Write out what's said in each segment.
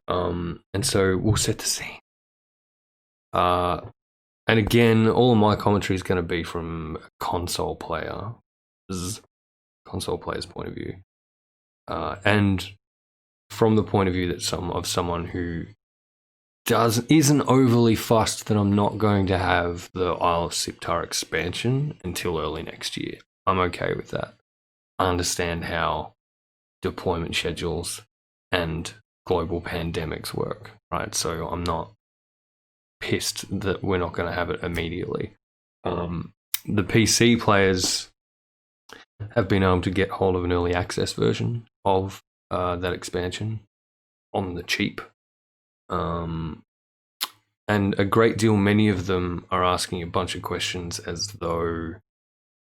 And so we'll set the scene. And again, all of my commentary is going to be from a console player's point of view, and from the point of view that someone who isn't overly fussed that I'm not going to have the Isle of Siptar expansion until early next year. I'm okay with that. I understand how deployment schedules and global pandemics work, right? So I'm not pissed that we're not going to have it immediately. The PC players have been able to get hold of an early access version of that expansion on the cheap. And a great deal, many of them are asking a bunch of questions as though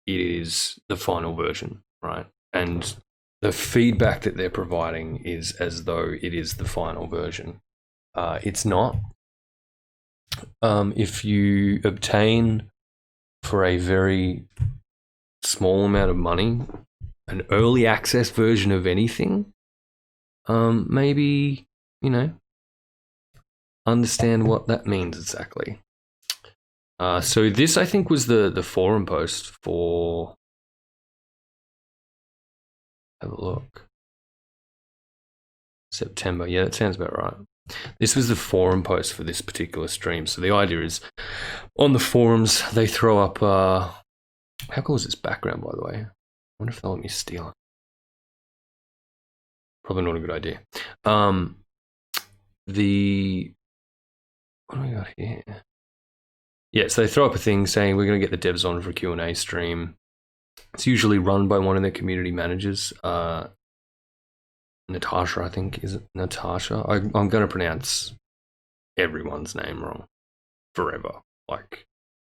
it is the final version, right? And the feedback that they're providing is as though it is the final version. It's not. If you obtain for a very small amount of money an early access version of anything, maybe, understand what that means exactly. So this, I think, was the forum post for... Have a look. September. Yeah, that sounds about right. This was the forum post for this particular stream. So the idea is, on the forums, they throw up... how cool is this background, by the way? I wonder if they'll let me steal it. Probably not a good idea. What do we got here? Yeah, so they throw up a thing saying we're going to get the devs on for a Q&A stream. It's usually run by one of their community managers. Natasha, I think. Is it Natasha? I'm going to pronounce everyone's name wrong forever, like,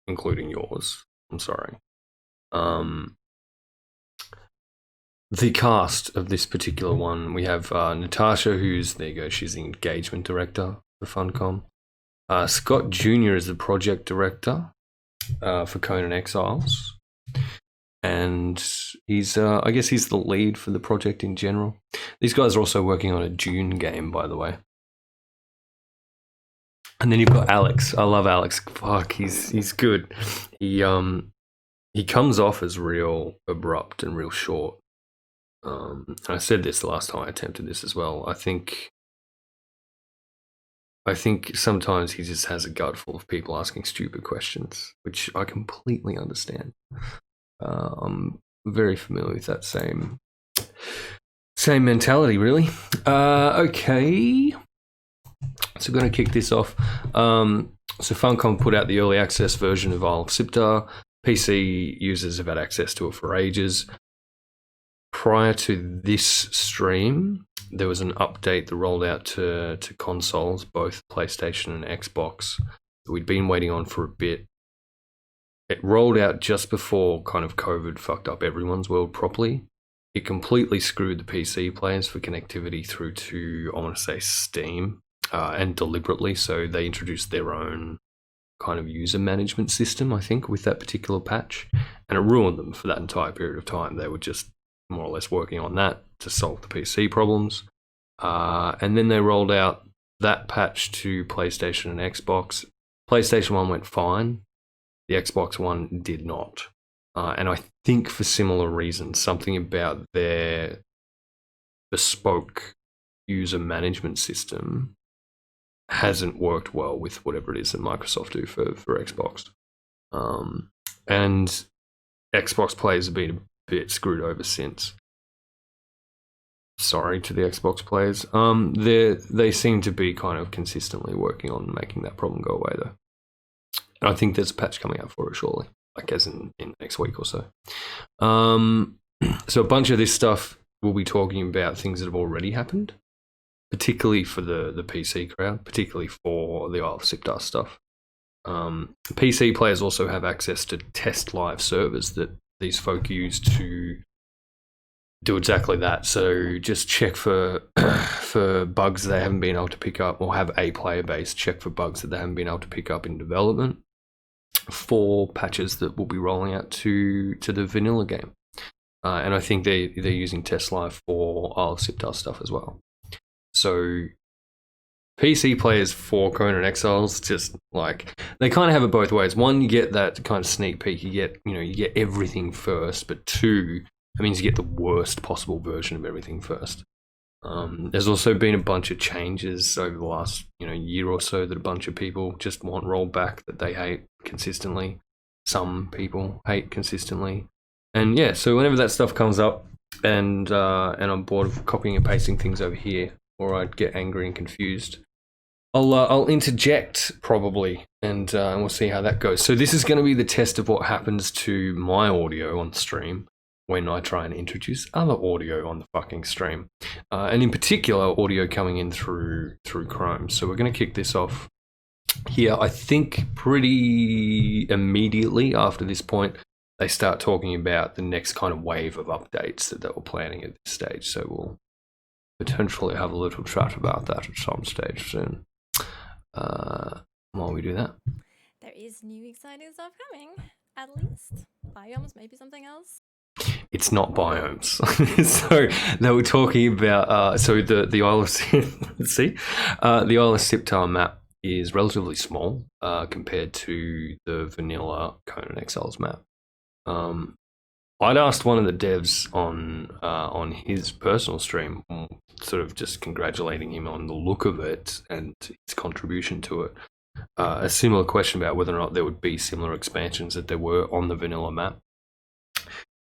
including yours. I'm sorry. The cast of this particular one, we have Natasha, who's, there you go, she's the engagement director for Funcom. Scott Jr. is the project director for Conan Exiles. And he's, I guess he's the lead for the project in general. These guys are also working on a Dune game, by the way. And then you've got Alex. I love Alex. Fuck, he's good. He comes off as real abrupt and real short. I said this the last time I attempted this as well. I think sometimes he just has a gut full of people asking stupid questions, which I completely understand. I'm very familiar with that same mentality, really. Okay, so we're going to kick this off. So Funcom put out the early access version of Isle of Siptar. PC users have had access to it for ages. Prior to this stream, there was an update that rolled out to consoles, both PlayStation and Xbox, that we'd been waiting on for a bit. It rolled out just before kind of COVID fucked up everyone's world properly. It completely screwed the PC players for connectivity through to, I want to say, Steam, and deliberately. So they introduced their own kind of user management system, I think, with that particular patch. And it ruined them for that entire period of time. They were just more or less working on that to solve the PC problems. And then they rolled out that patch to PlayStation and Xbox. PlayStation 1 went fine. The Xbox One did not. And I think for similar reasons, something about their bespoke user management system hasn't worked well with whatever it is that Microsoft do for Xbox. And Xbox players have been a bit screwed over since. Sorry to the Xbox players. They seem to be kind of consistently working on making that problem go away, though. And I think there's a patch coming out for it shortly, like as in next week or so. So a bunch of this stuff we'll be talking about things that have already happened, particularly for the PC crowd, particularly for the Isle of Siptar stuff. PC players also have access to test live servers that these folk use to do exactly that. So just check for for bugs they haven't been able to pick up, or have a player base check for bugs that they haven't been able to pick up in development for patches that will be rolling out to the vanilla game. And I think they're using test live for Isle of Siptar stuff as well. So PC players for Conan Exiles, just like they kind of have it both ways. One, you get that kind of sneak peek. You get everything first, but two, that means you get the worst possible version of everything first. There's also been a bunch of changes over the last year or so that a bunch of people just want rolled back that they hate consistently. Some people hate consistently, and yeah. So whenever that stuff comes up, and I'm bored of copying and pasting things over here, or I'd get angry and confused, I'll interject probably, and we'll see how that goes. So this is going to be the test of what happens to my audio on stream when I try and introduce other audio on the fucking stream, and in particular audio coming in through Chrome. So we're going to kick this off here. I think pretty immediately after this point, they start talking about the next kind of wave of updates that they were planning at this stage. So we'll potentially have a little chat about that at some stage soon. While we do that, there is new exciting stuff coming. At least biomes, maybe something else. It's not biomes. So they were talking about the Isle of let's see, the Isle of Siptar map is relatively small compared to the vanilla Conan Exiles map. I'd asked one of the devs on his personal stream, sort of just congratulating him on the look of it and his contribution to it, a similar question about whether or not there would be similar expansions that there were on the vanilla map.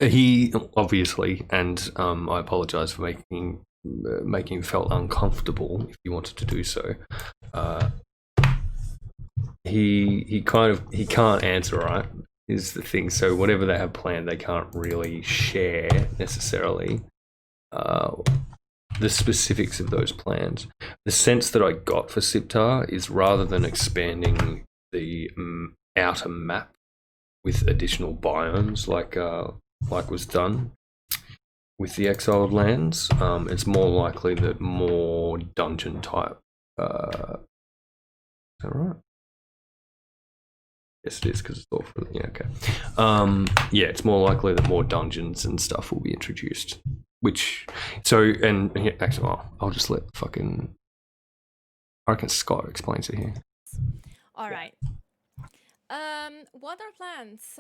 He obviously, and I apologize for making him felt uncomfortable if he wanted to do so. He can't answer, right? Is the thing. So whatever they have planned, they can't really share necessarily the specifics of those plans. The sense that I got for Siptar is rather than expanding the outer map with additional biomes like was done with the Exiled Lands, it's more likely that more dungeon type. Is that right? Yes, it is, because it's all for okay. Yeah, it's more likely that more dungeons and stuff will be introduced. Actually, I'll just let fucking. I reckon Scott explains it here. All right. What are plans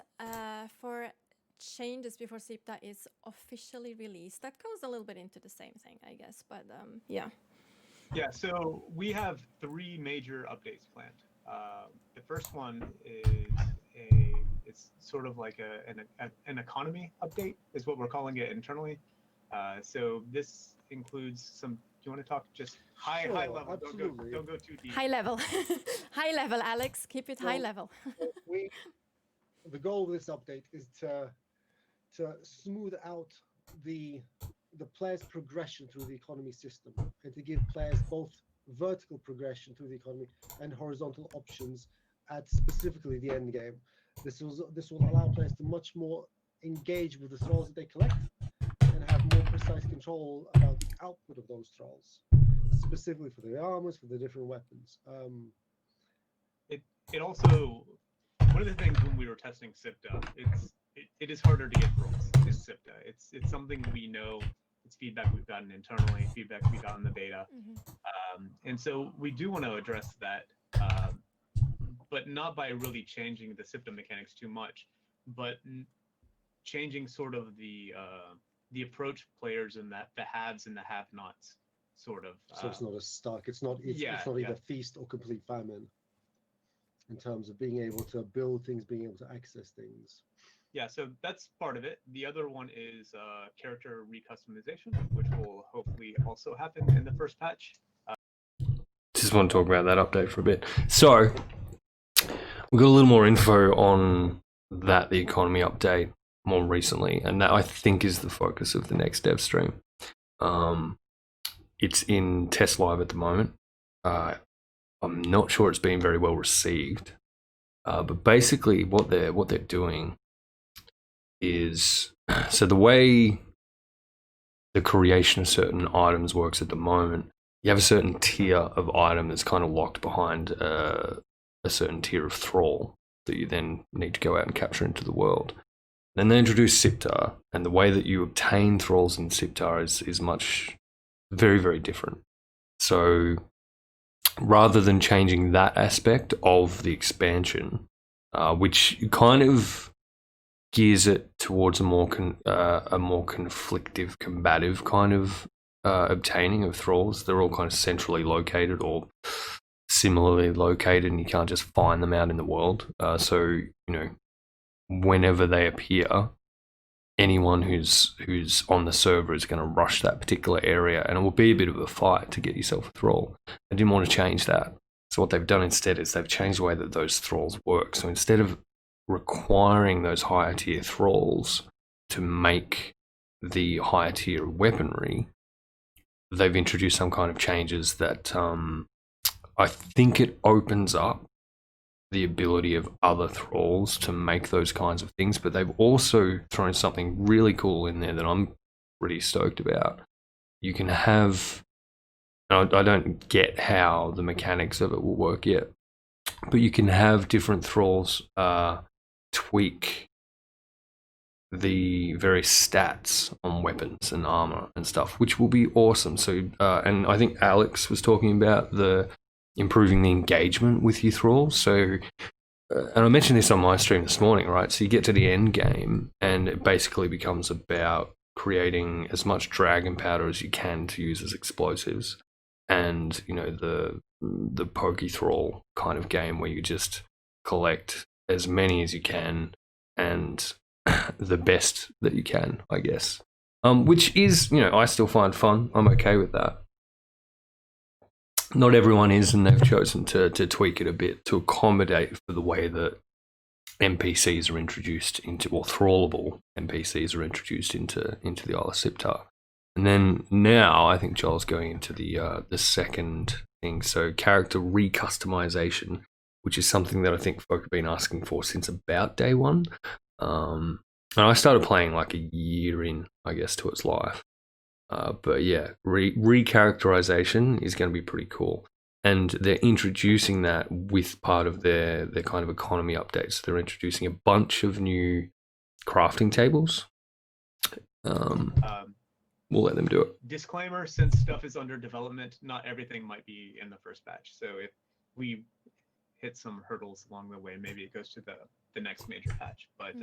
for changes before Sipta is officially released? That goes a little bit into the same thing, I guess. But yeah. Yeah. So we have 3 major updates planned. The first one is it's sort of like an economy update is what we're calling it internally. So this includes some. Do you want to talk just high level? Absolutely. Don't go too deep. High level, high level, Alex. Keep it high level. The goal of this update is to smooth out the player's progression through the economy system, and to give players both vertical progression through the economy and horizontal options at specifically the end game. This will allow players to much more engage with the thralls that they collect and have more precise control about the output of those thralls, specifically for the armors, for the different weapons. It also, one of the things when we were testing Sipta, it is harder to get thralls. Is Sipta. It's something we know. It's feedback we've gotten internally, feedback we got in the beta. And so we do want to address that, but not by really changing the Sipta mechanics too much, but changing sort of the approach players and the haves and the have-nots, sort of. So it's not as stuck. It's not either feast or complete famine in terms of being able to build things, being able to access things. Yeah, so that's part of it. The other one is character recustomization, which will hopefully also happen in the first patch. Just want to talk about that update for a bit. So we got a little more info on the economy update more recently, and that I think is the focus of the next dev stream. It's in test live at the moment. I'm not sure it's been very well received, but basically what they're doing is, so the way the creation of certain items works at the moment, you have a certain tier of item that's kind of locked behind a certain tier of thrall that you then need to go out and capture into the world. Then they introduce Siptar, and the way that you obtain thralls in Siptar is much very, very different. So rather than changing that aspect of the expansion, which kind of gears it towards a more conflictive, combative kind of obtaining of thralls. They're all kind of centrally located or similarly located, and you can't just find them out in the world. So whenever they appear, anyone who's on the server is going to rush that particular area, and it will be a bit of a fight to get yourself a thrall. I didn't want to change that. So what they've done instead is they've changed the way that those thralls work. So instead of requiring those higher tier thralls to make the higher tier weaponry, they've introduced some kind of changes that I think it opens up the ability of other thralls to make those kinds of things, but they've also thrown something really cool in there that I'm pretty stoked about. You can have, I don't get how the mechanics of it will work yet, but you can have different thralls tweak the various stats on weapons and armor and stuff, which will be awesome. So, and I think Alex was talking about improving the engagement with your thralls. So, and I mentioned this on my stream this morning, right? So you get to the end game, and it basically becomes about creating as much dragon powder as you can to use as explosives, and the pokey thrall kind of game where you just collect as many as you can and the best that you can, I guess. Which is, I still find fun. I'm okay with that. Not everyone is, and they've chosen to tweak it a bit to accommodate for the way that NPCs are introduced into, or thrallable NPCs are introduced into the Isle of Siptar. And then now I think Joel's going into the second thing, so character recustomization, which is something that I think folk have been asking for since about day one. And I started playing like a year in, I guess, to its life. But yeah, recharacterization is going to be pretty cool. And they're introducing that with part of their kind of economy updates. They're introducing a bunch of new crafting tables. We'll let them do it. Disclaimer, since stuff is under development, not everything might be in the first batch. So if we hit some hurdles along the way, maybe it goes to the next major patch. But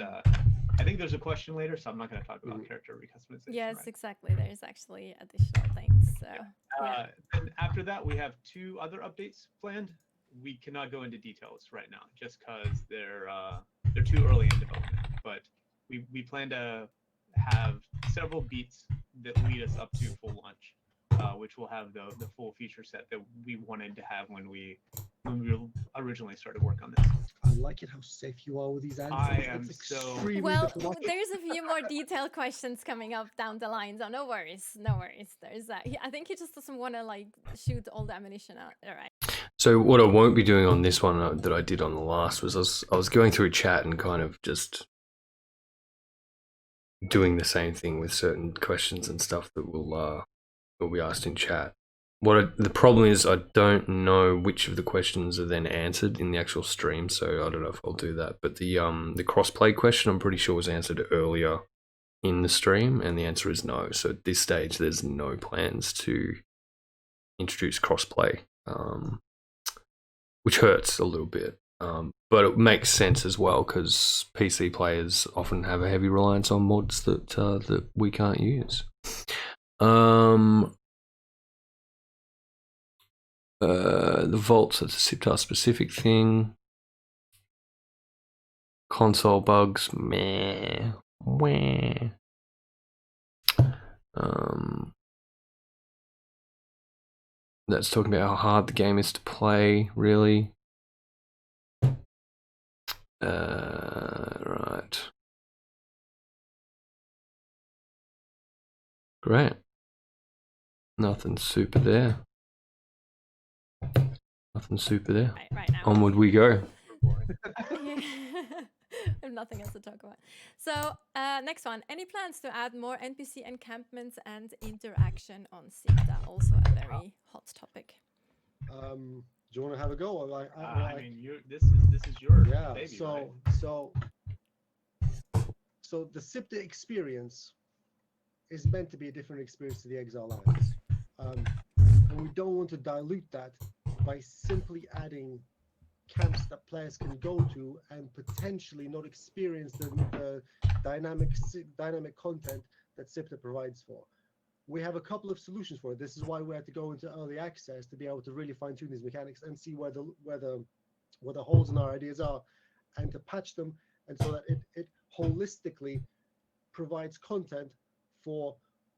I think there's a question later, so I'm not going to talk about character recustomization. Yes, right? Exactly. There's actually additional things. So yeah. And after that, we have 2 other updates planned. We cannot go into details right now, just because they're too early in development. But we plan to have several beats that lead us up to full launch, which will have the full feature set that we wanted to have when we originally started work on this. I like it how safe you are with these answers. I am so well. There's a few more detailed questions coming up down the line, so no worries. There's that. I think he just doesn't want to shoot all the ammunition out. All right. So what I won't be doing on this one that I did on the last was I was going through chat and kind of just doing the same thing with certain questions and stuff that will be asked in chat. The problem is I don't know which of the questions are then answered in the actual stream, so I don't know if I'll do that. But the crossplay question I'm pretty sure was answered earlier in the stream, and the answer is no. So at this stage, there's no plans to introduce crossplay, which hurts a little bit. But it makes sense as well because PC players often have a heavy reliance on mods that we can't use. The vaults, that's a Siptar specific thing. Console bugs, meh. That's talking about how hard the game is to play, really. Right. Great. Nothing super there. Right now. Onward we go. I have nothing else to talk about. So next one. Any plans to add more NPC encampments and interaction on Sipta? Also a very hot topic. Do you want to have a go? I mean, this is your baby, so right? so the Sipta experience is meant to be a different experience to the Exile Lands, and we don't want to dilute that by simply adding camps that players can go to and potentially not experience the dynamic content that SIPTA provides for. We have a couple of solutions for it. This is why we had to go into early access to be able to really fine tune these mechanics and see where the holes in our ideas are, and to patch them, and so that it holistically provides content for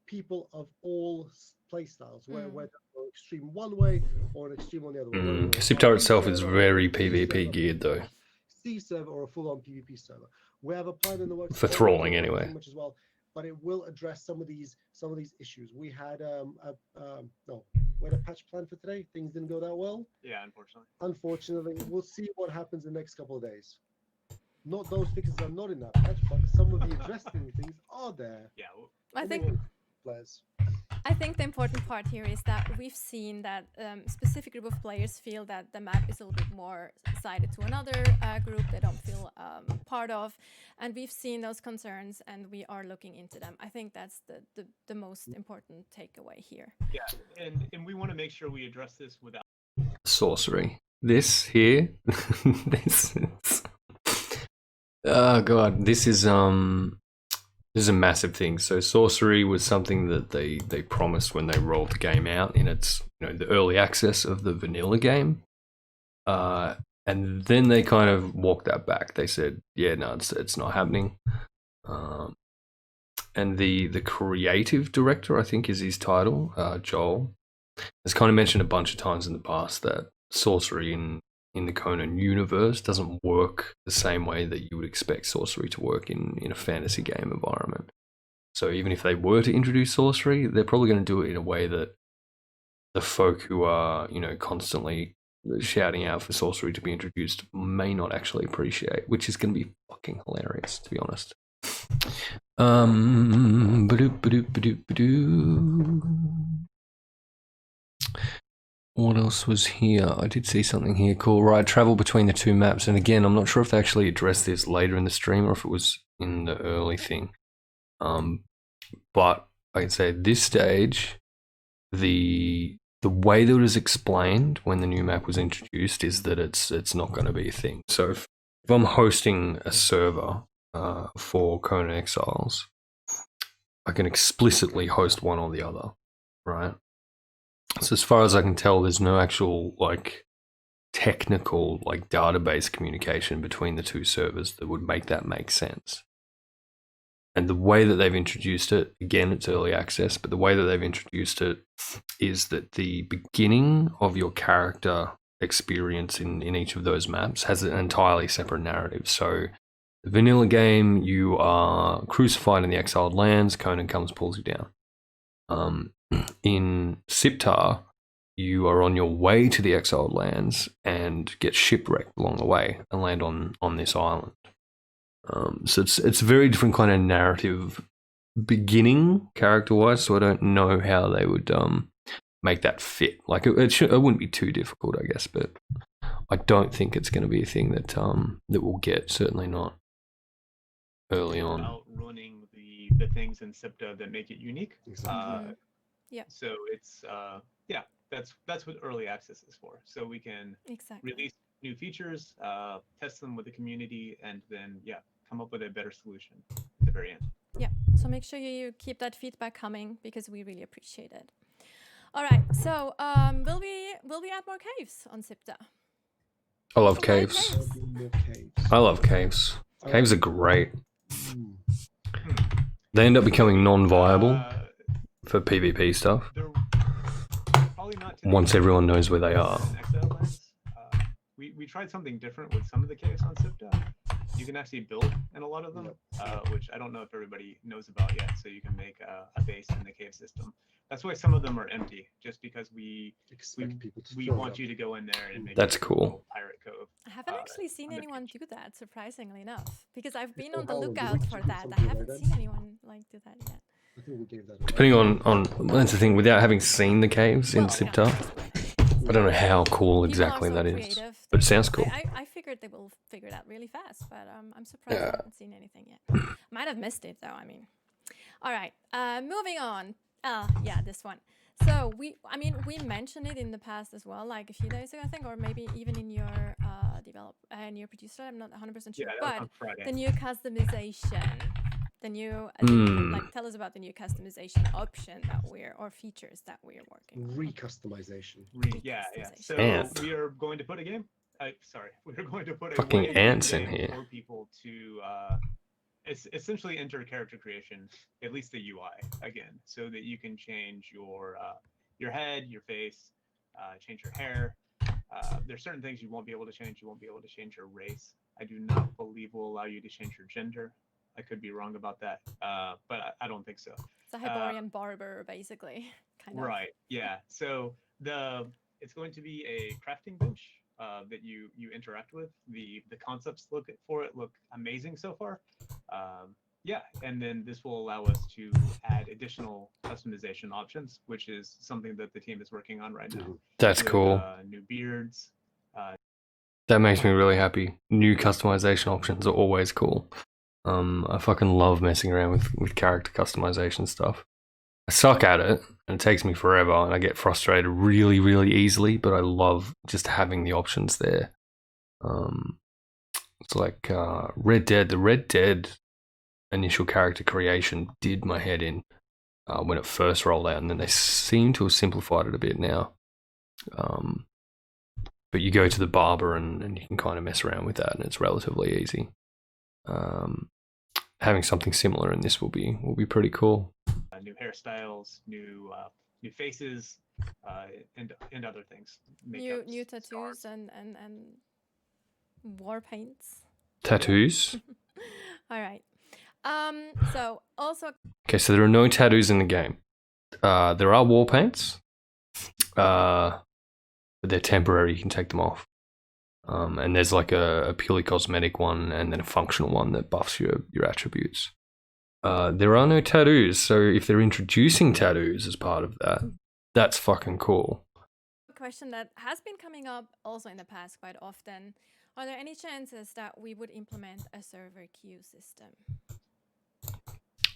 people of all play styles, whether they're extreme one way or an extreme on the other way. Siptar itself is very PvP geared though. C server or a full-on PvP server. We have a plan in the works For thralling anyway. Much as well, but it will address some of these issues. We had we had a patch plan for today. Things didn't go that well. Yeah, unfortunately. Unfortunately, we'll see what happens in the next couple of days. Not those fixes are not in that patch, but some of the addressing things are there. Yeah. I think Players. I think the important part here is that we've seen that specific group of players feel that the map is a little bit more sided to another group they don't feel part of, and we've seen those concerns and we are looking into them. I think that's the most important takeaway here. Yeah, and we want to make sure we address this without Sorcery. This here, this is... Oh god, this is a massive thing. So sorcery was something that they promised when they rolled the game out in its the early access of the vanilla game, and then they kind of walked that back. They said, yeah, no, it's not happening. And the creative director, I think is his title, Joel, has kind of mentioned a bunch of times in the past that sorcery in the Conan universe doesn't work the same way that you would expect sorcery to work in a fantasy game environment. So even if they were to introduce sorcery, they're probably going to do it in a way that the folk who are, constantly shouting out for sorcery to be introduced may not actually appreciate, which is going to be fucking hilarious, to be honest. What else was here? I did see something here cool. Right, travel between the two maps. And again, I'm not sure if they actually addressed this later in the stream or if it was in the early thing. But I can say at this stage, the way that it was explained when the new map was introduced is that it's not going to be a thing. So if I'm hosting a server for Conan Exiles, I can explicitly host one or the other, right? So as far as I can tell, there's no actual technical database communication between the two servers that would make that make sense. And the way that they've introduced it, again, it's early access, but the way that they've introduced it is that the beginning of your character experience in each of those maps has an entirely separate narrative. So the vanilla game, you are crucified in the exiled lands, Conan comes, pulls you down. In Siptar, you are on your way to the exiled lands and get shipwrecked along the way and land on this island. So it's a very different kind of narrative beginning character-wise, so I don't know how they would make that fit. It wouldn't be too difficult, I guess, but I don't think it's going to be a thing that we'll get, certainly not early on. About ruining the things in SIPTA that make it unique. Exactly. Yeah. So it's that's what early access is for. So we can release new features, test them with the community, and then come up with a better solution at the very end. Yeah. So make sure you keep that feedback coming because we really appreciate it. All right. So will we add more caves on SIPTA? I love caves. I love caves. Caves are great. They end up becoming non-viable for PvP stuff once everyone knows where they are. We tried something different with some of the caves on SIPTA. You can actually build in a lot of them, which I don't know if everybody knows about yet. So you can make a base in the cave system. That's why some of them are empty, just because we want you to go in there and make That's cool. Pirate Cove. I haven't actually seen anyone do that, surprisingly enough, because I've been on the lookout for that. I haven't seen anyone do that yet. I think we gave that away. Depending on that's the thing, without having seen the caves in Siptar, I don't know how cool exactly that is, but it sounds cool. I figured they will figure it out really fast, but I'm surprised I haven't seen anything yet. Might have missed it though. I mean, all right, moving on. Yeah, this one. So we mentioned it in the past as well, like a few days ago, I think, or maybe even in your in your producer. I'm not 100% sure, Yeah, that was but on Friday. the new customization, the new like tell us about the new customization option that or features that we're working on. Recustomization. Yeah. So Ant. we are going to put a game. We're going to put Fucking a way ants in in the game here. for people to it's essentially enter character creation, at least the UI again, so that you can change your head, your face, change your hair. There's certain things you won't be able to change. You won't be able to change your race. I do not believe we'll allow you to change your gender. I could be wrong about that, but I don't think so. It's a Hyborian barber, basically, kind of. Right. Yeah. So it's going to be a crafting bench that you interact with. The concepts look amazing so far. Yeah, and then this will allow us to add additional customization options, which is something that the team is working on right now. That's cool. New beards. That makes me really happy. New customization options are always cool. I fucking love messing around with character customization stuff. I suck at it, and it takes me forever, and I get frustrated really, really easily, but I love just having the options there. It's like Red Dead. The Red Dead initial character creation did my head in when it first rolled out, and then they seem to have simplified it a bit now. But you go to the barber and you can kind of mess around with that, and it's relatively easy. Having something similar in this will be pretty cool. New hairstyles, new faces, and other things. New tattoos and war paints. Tattoos. All right. So also. Okay, so there are no tattoos in the game. There are war paints, but they're temporary. You can take them off. And there's like a purely cosmetic one, and then a functional one that buffs your attributes. There are no tattoos, so if they're introducing tattoos as part of that, that's fucking cool. A question that has been coming up also in the past quite often: are there any chances that we would implement a server queue system?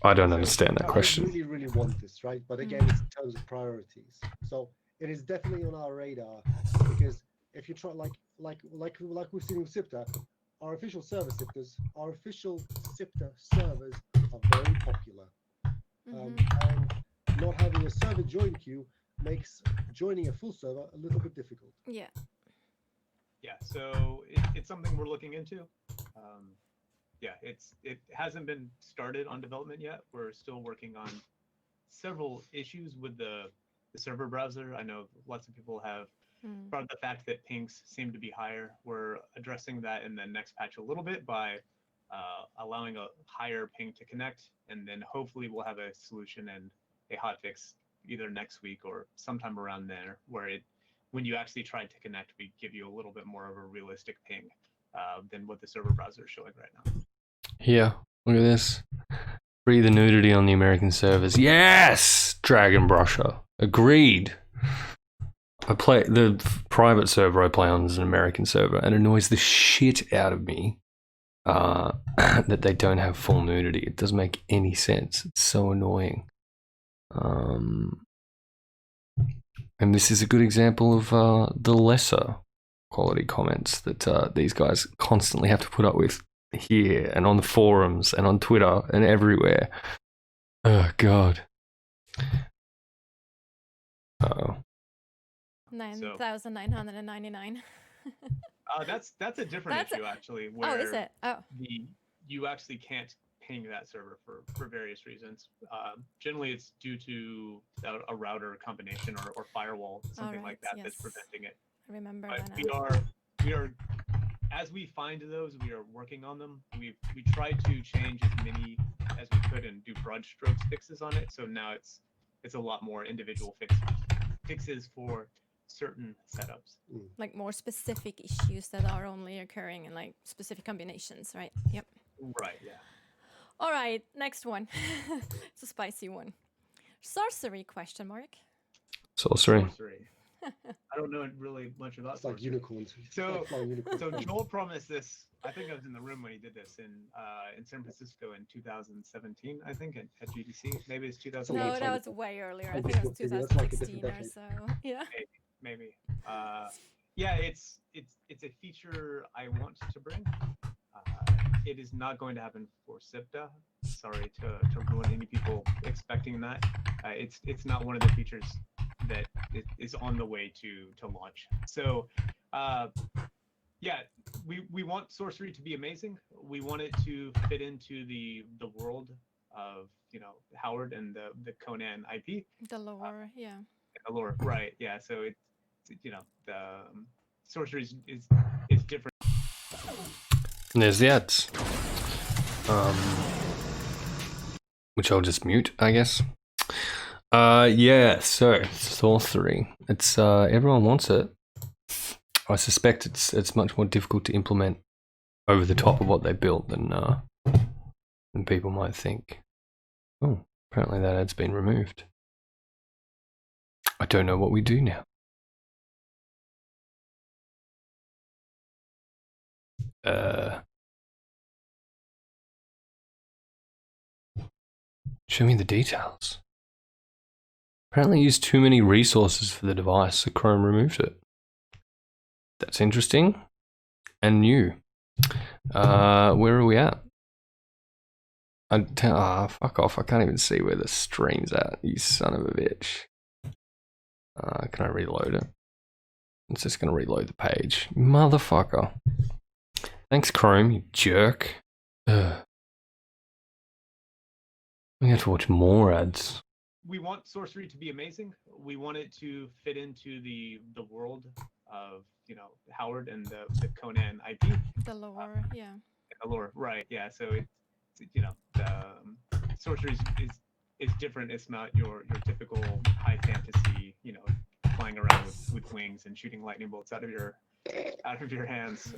I don't understand that question. I really, really want this, right? But again, it's in terms of priorities. So it is definitely on our radar, because if you try, like we've seen with SIPTA, our official server SIPTAs, our official SIPTA servers are very popular. And not having a server join queue makes joining a full server a little bit difficult. Yeah. Yeah, so it's something we're looking into. Yeah, it hasn't been started on development yet. We're still working on several issues with the server browser. I know lots of people have brought up the fact that pings seem to be higher. We're addressing that in the next patch a little bit by allowing a higher ping to connect, and then hopefully we'll have a solution and a hotfix either next week or sometime around there, where when you actually try to connect, we give you a little bit more of a realistic ping than what the server browser is showing right now. Here, look at this. Free the nudity on the American servers. Yes! Dragon Brusher. Agreed. I play the private server I play on is an American server, and it annoys the shit out of me that they don't have full nudity. It doesn't make any sense. It's so annoying. And this is a good example of the lesser quality comments that these guys constantly have to put up with here and on the forums and on Twitter and everywhere. Oh God. Uh-oh. 9,999. That's a different issue actually. Where is it? Oh. You actually can't ping that server for various reasons. Generally, it's due to a router combination or firewall, something like that, that's preventing it. I remember. But we are as we find those, we are working on them. We tried to change as many as we could and do broad strokes fixes on it. So now it's a lot more individual fixes for certain setups. Like more specific issues that are only occurring in like specific combinations, right? Yep. Right, yeah. All right, next one. It's a spicy one. Sorcery, question mark. Sorcery. I don't know really much about It's like sorcery. unicorns. So- flying unicorns. So Joel promised this. I think I was in the room when he did this in San Francisco in 2017. I think at GDC. Maybe it's 2018. No, long that time was ago. way earlier. I I'm think it just was looking, that's like a different 2016 or decade. so. Yeah. Maybe. Yeah, it's a feature I want to bring. It is not going to happen for SIPDA. Sorry to ruin any people expecting that. It's not one of the features that is on the way to launch. So, yeah, we want sorcery to be amazing. We want it to fit into the world of Howard and the Conan IP. The lore, yeah. The lore, right? Yeah. So it's the sorcery is different. And there's the ads. Which I'll just mute, I guess. Yeah, so sorcery. It's everyone wants it. I suspect it's much more difficult to implement over the top of what they built than people might think. Oh, apparently that ad's been removed. I don't know what we do now. Show me the details. Apparently used too many resources for the device, so Chrome removed it. That's interesting and new. Where are we at? Fuck off. I can't even see where the stream's at, you son of a bitch. Can I reload it? It's just gonna reload the page. Motherfucker. Thanks, Chrome, you jerk. Ugh. We have to watch more ads. We want sorcery to be amazing. We want it to fit into the world of Howard and the Conan IP. The lore, yeah. The lore, right? Yeah. So it's the sorcery is different. It's not your typical high fantasy, flying around with wings and shooting lightning bolts out of your hands.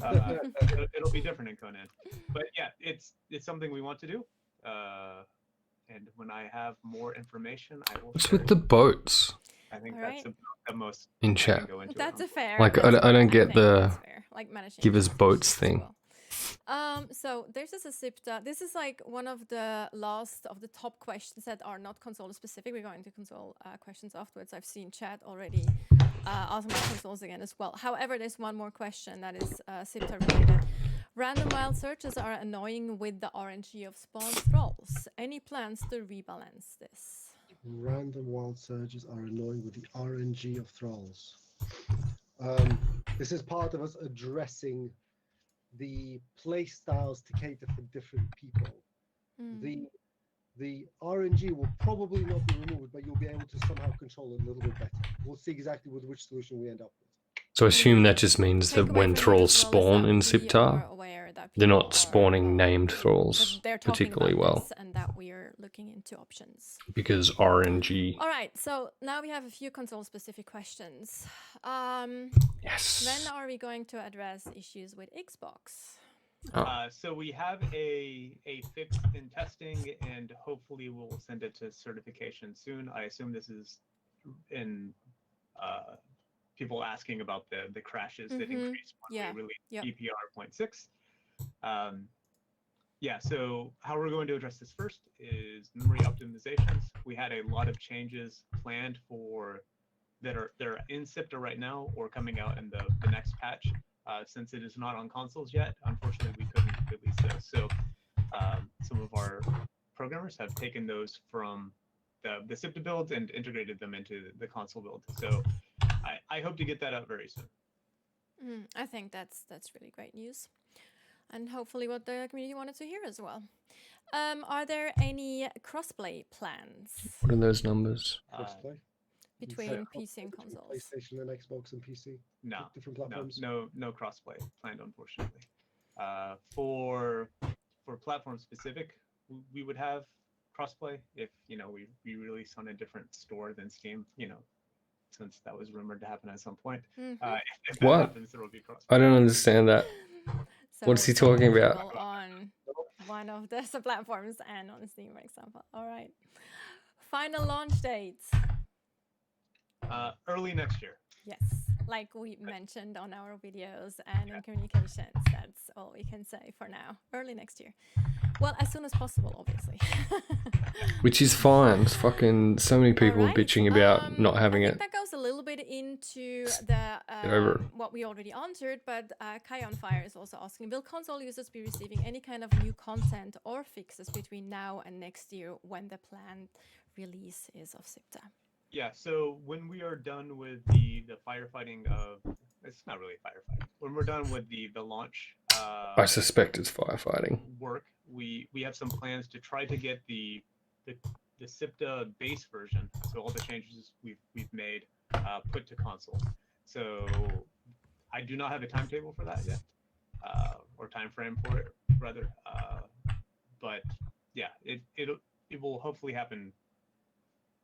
It'll be different in Conan. But yeah, it's something we want to do. And when I have more information, I will. What's with the boats? I think All that's right. the most in chat. That's a fair. Like, I don't get the like managing give us boats as thing. well. So there's just a SIPDA. This is like one of the last of the top questions that are not console specific. We're going to console questions afterwards. I've seen chat already asking about consoles again as well. However, there's one more question that is SIPDA related. Random wild searches are annoying with the RNG of spawn thralls. Any plans to rebalance this? Random wild surges are annoying with the RNG of thralls. This is part of us addressing the play styles to cater for different people. The RNG will probably not be removed, but you'll be able to somehow control it a little bit better. We'll see exactly with which solution we end up with. So I assume that just means that when thralls spawn in Siptar, they're not spawning named thralls particularly well. And that we're looking into options. Because RNG. All right, so now we have a few console-specific questions. Yes. When are we going to address issues with Xbox? So we have a fix in testing, and hopefully we'll send it to certification soon. I assume this is in people asking about the crashes that increased when we released EPR 0.6. Yeah, so how we're going to address this first is memory optimizations. We had a lot of changes planned for that are in SIPDA right now or coming out in the next patch. Since it is not on consoles yet, unfortunately we couldn't release those. So some of our programmers have taken those from the SIPDA builds and integrated them into the console build. So I hope to get that out very soon. I think that's really great news, and hopefully what the community wanted to hear as well. Are there any crossplay plans? What are those numbers? Crossplay between PC and consoles? PlayStation and Xbox and PC. No, different platforms. No crossplay planned, unfortunately. For platform specific, we would have crossplay if we release on a different store than Steam. Since that was rumored to happen at some point. If that happens, there will be crossplay. I don't understand that. So what is he talking about? On one of the platforms and on Steam, for example. All right. Final launch date. Early next year. Yes, like we mentioned on our videos and in communications, that's all we can say for now. Early next year. Well, as soon as possible, obviously. Which is fine. It's fucking so many people are Alright, bitching about not having I it. think that goes a little bit into the over it. what we already answered, but Kai on Fire is also asking, will console users be receiving any kind of new content or fixes between now and next year when the planned release is of Sipta? Yeah, so when we are done with the firefighting of, it's not really firefighting. When we're done with the launch I suspect it's firefighting. work, we have some plans to try to get the SIPTA base version, so all the changes we've made, put to console. So I do not have a timetable for that yet, or time frame for it rather. But yeah, it will hopefully happen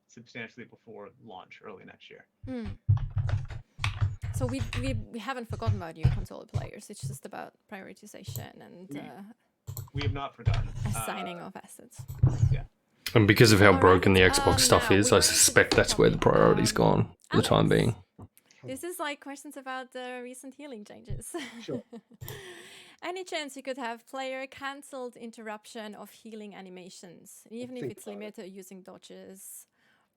substantially before launch early next year. So we haven't forgotten about you console players. It's just about prioritization and We have not forgotten assigning of assets. Yeah. And because of how Alright, broken the Xbox stuff now is, we're I into the suspect fifth that's where the topic. priority's gone for the time Alex, being. This is like questions about the recent healing changes. Sure. Any chance you could have player cancelled interruption of healing animations, even if think it's about it. limited to using dodges?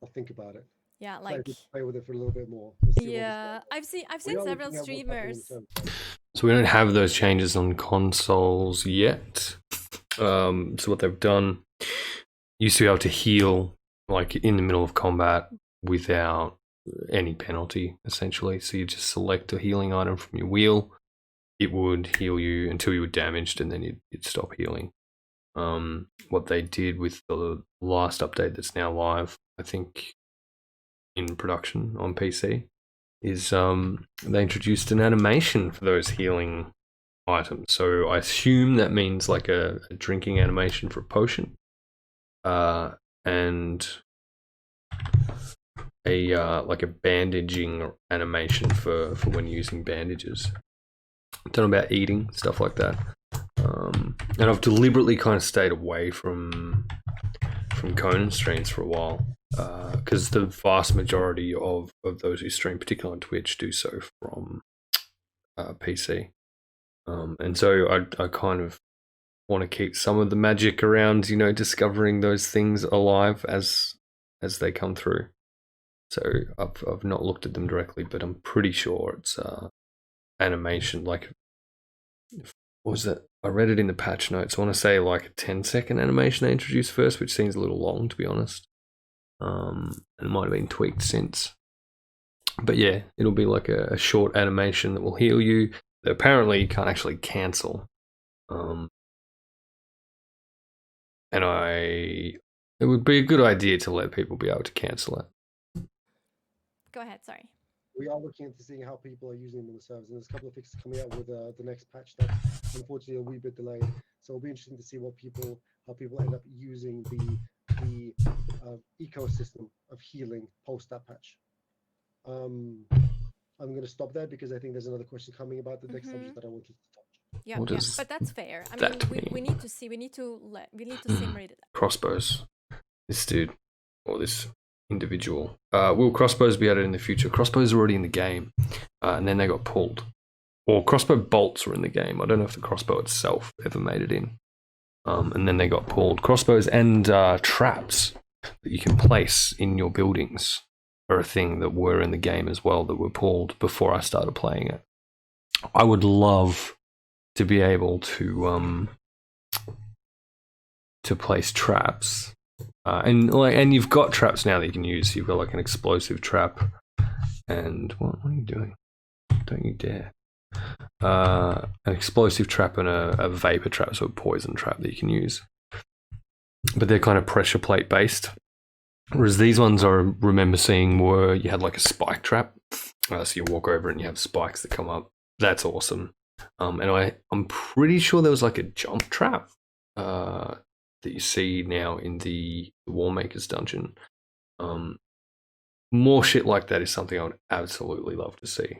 I'll think about it. Yeah, Play like with it for a little bit more. Let's see what yeah, it's I've We seen are several looking at what's happening in the streamers. service. So we don't have those changes on consoles yet. So what they've done, used to be able to heal like in the middle of combat without any penalty, essentially. So you just select a healing item from your wheel. It would heal you until you were damaged, and then you'd stop healing. What they did with the last update that's now live, I think in production on PC, is they introduced an animation for those healing items. So I assume that means like a drinking animation for a potion, and a like a bandaging animation for when using bandages. I don't know about eating, stuff like that. And I've deliberately kind of stayed away from Conan streams for a while, because the vast majority of those who stream, particularly on Twitch, do so from PC. And so I kind of want to keep some of the magic around, discovering those things alive as they come through. So I've not looked at them directly, but I'm pretty sure it's animation. Like, what was that? I read it in the patch notes. I want to say like a 10-second animation they introduced first, which seems a little long, to be honest. And it might have been tweaked since. But yeah, it'll be like a short animation that will heal you. That apparently you can't actually cancel. And it would be a good idea to let people be able to cancel it. Go ahead, sorry. We are looking into seeing how people are using them in the service, and there's a couple of fixes coming out with the next patch that's unfortunately a wee bit delayed. So it'll be interesting to see how people end up using the ecosystem of healing post that patch. I'm going to stop there because I think there's another question coming about the next subject that I wanted to touch. Yeah, What does but that's fair. I that mean, we need to see. We need to simulate it. Crossbows. This dude, or this individual. Will crossbows be added in the future? Crossbows are already in the game, and then they got pulled. Or crossbow bolts were in the game. I don't know if the crossbow itself ever made it in. And then they got pulled. Crossbows and traps that you can place in your buildings are a thing that were in the game as well, that were pulled before I started playing it. I would love to be able to place traps. And you've got traps now that you can use. You've got like an explosive trap, and what are you doing? Don't you dare! An explosive trap and a vapor trap, so a poison trap that you can use. But they're kind of pressure plate based. Whereas these ones I remember seeing were you had like a spike trap, so you walk over and you have spikes that come up. That's awesome. And I'm pretty sure there was like a jump trap that you see now in the Warmaker's dungeon. More shit like that is something I would absolutely love to see,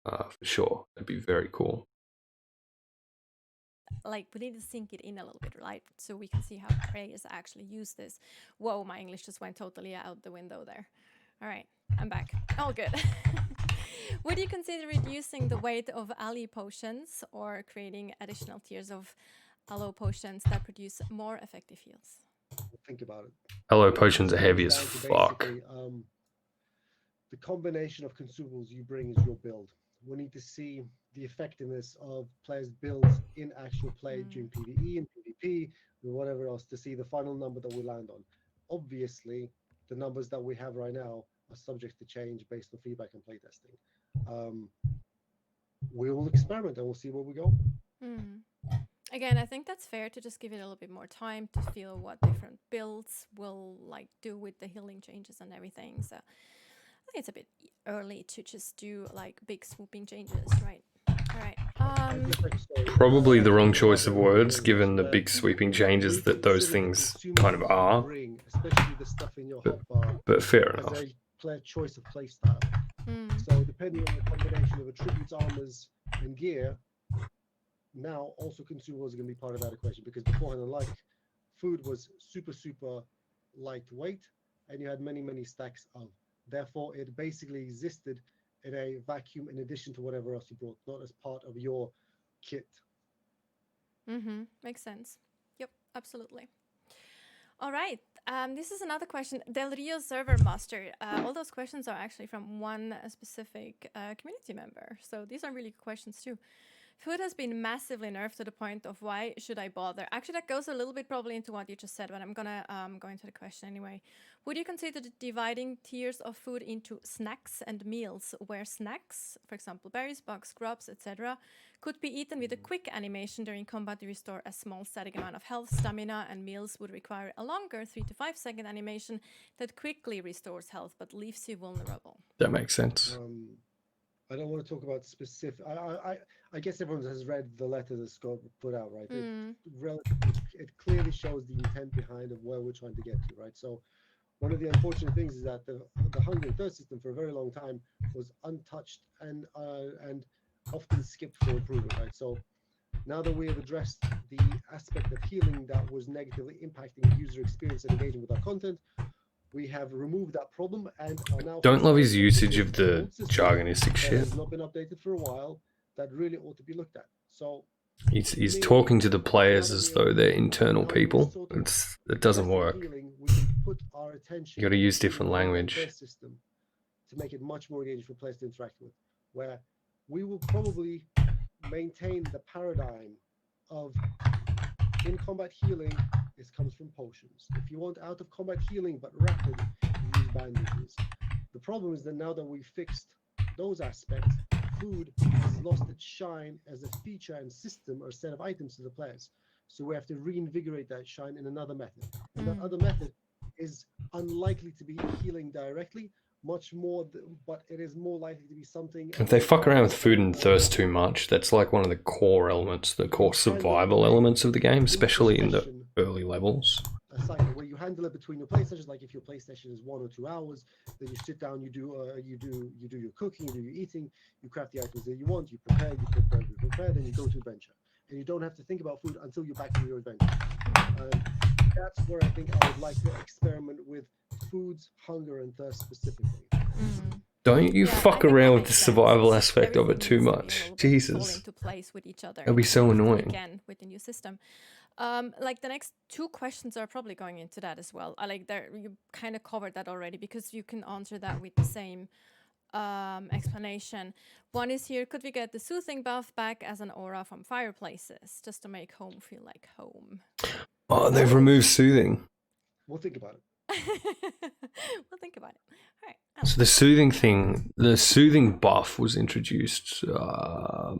for sure. That'd be very cool. Like, we need to sink it in a little bit, right? So we can see how players actually use this. Whoa, my English just went totally out the window there. All right, I'm back. All good. Would you consider reducing the weight of ally potions or creating additional tiers of aloe potions that produce more effective heals? Think about it. Aloe potions are heavy as Down to fuck. basically, the combination of consumables you bring is your build. We need to see the effectiveness of players' builds in actual play during PvE and PvP and whatever else to see the final number that we land on. Obviously, the numbers that we have right now are subject to change based on feedback and playtesting. We will experiment and we'll see where we go. Again, I think that's fair to just give it a little bit more time to feel what different builds will like do with the healing changes and everything. So I think it's a bit early to just do like big swooping changes, right? All right. Probably the wrong choice of words, given the big sweeping changes that those things kind of are. Especially the stuff in your hotbar, but fair enough. As a player choice of playstyle. So depending on the combination of attributes, armors, and gear, now also consumables are going to be part of that equation, because beforehand, like, food was super lightweight, and you had many stacks of. Therefore, it basically existed in a vacuum in addition to whatever else you brought, not as part of your kit. Makes sense. Yep, absolutely. All right. This is another question. Del Rio Server Master. All those questions are actually from one specific community member. So these are really good questions too. Food has been massively nerfed to the point of why should I bother? Actually, that goes a little bit probably into what you just said, but I'm gonna go into the question anyway. Would you consider dividing tiers of food into snacks and meals, where snacks, for example, berries, bugs, grubs, etc., could be eaten with a quick animation during combat to restore a small static amount of health, stamina, and meals would require a longer 3 to 5 second animation that quickly restores health but leaves you vulnerable? That makes sense. I don't want to talk about specific. I guess everyone has read the letter that Scott put out, right? It clearly shows the intent behind of where we're trying to get to, right? So one of the unfortunate things is that the hunger and thirst system for a very long time was untouched and often skipped for improvement, right? So now that we have addressed the aspect of healing that was negatively impacting user experience and engagement with our content, we have removed that problem and are now. Don't love his usage of the jargonistic shit. Has not been updated for a while. That really ought to be looked at. So he's talking to the players as though they're internal people. It doesn't work. You got to use different language. System to make it much more engaging for players to interact with, where we will probably maintain the paradigm of in combat healing. This comes from potions. If you want out of combat healing but rapid, you use bandages. The problem is that now that we've fixed those aspects, food has lost its shine as a feature and system or set of items to the players. So we have to reinvigorate that shine in another method. And that other method is unlikely to be healing directly, much more, but it is more likely to be something. If they fuck around with food and thirst too much, that's like one of the core elements, the core survival elements of the game, especially in the early levels. A cycle where you handle it between your play sessions, like if your play session is 1 or 2 hours, then you sit down, you do your cooking, you do your eating, you craft the items that you want, you prepare, then you go to adventure, and you don't have to think about food until you're back in your adventure. That's where I think I would like to experiment with foods, hunger, and thirst specifically. Don't you fuck around with the survival aspect of it too much. Jesus. Into place with each other. It'll be so annoying. Again, with the new system. Like the next 2 questions are probably going into that as well. You kind of covered that already because you can answer that with the same explanation. One is here: could we get the soothing buff back as an aura from fireplaces, just to make home feel like home? Oh, they've removed soothing. We'll think about it. We'll think about it. All right. So the soothing buff was introduced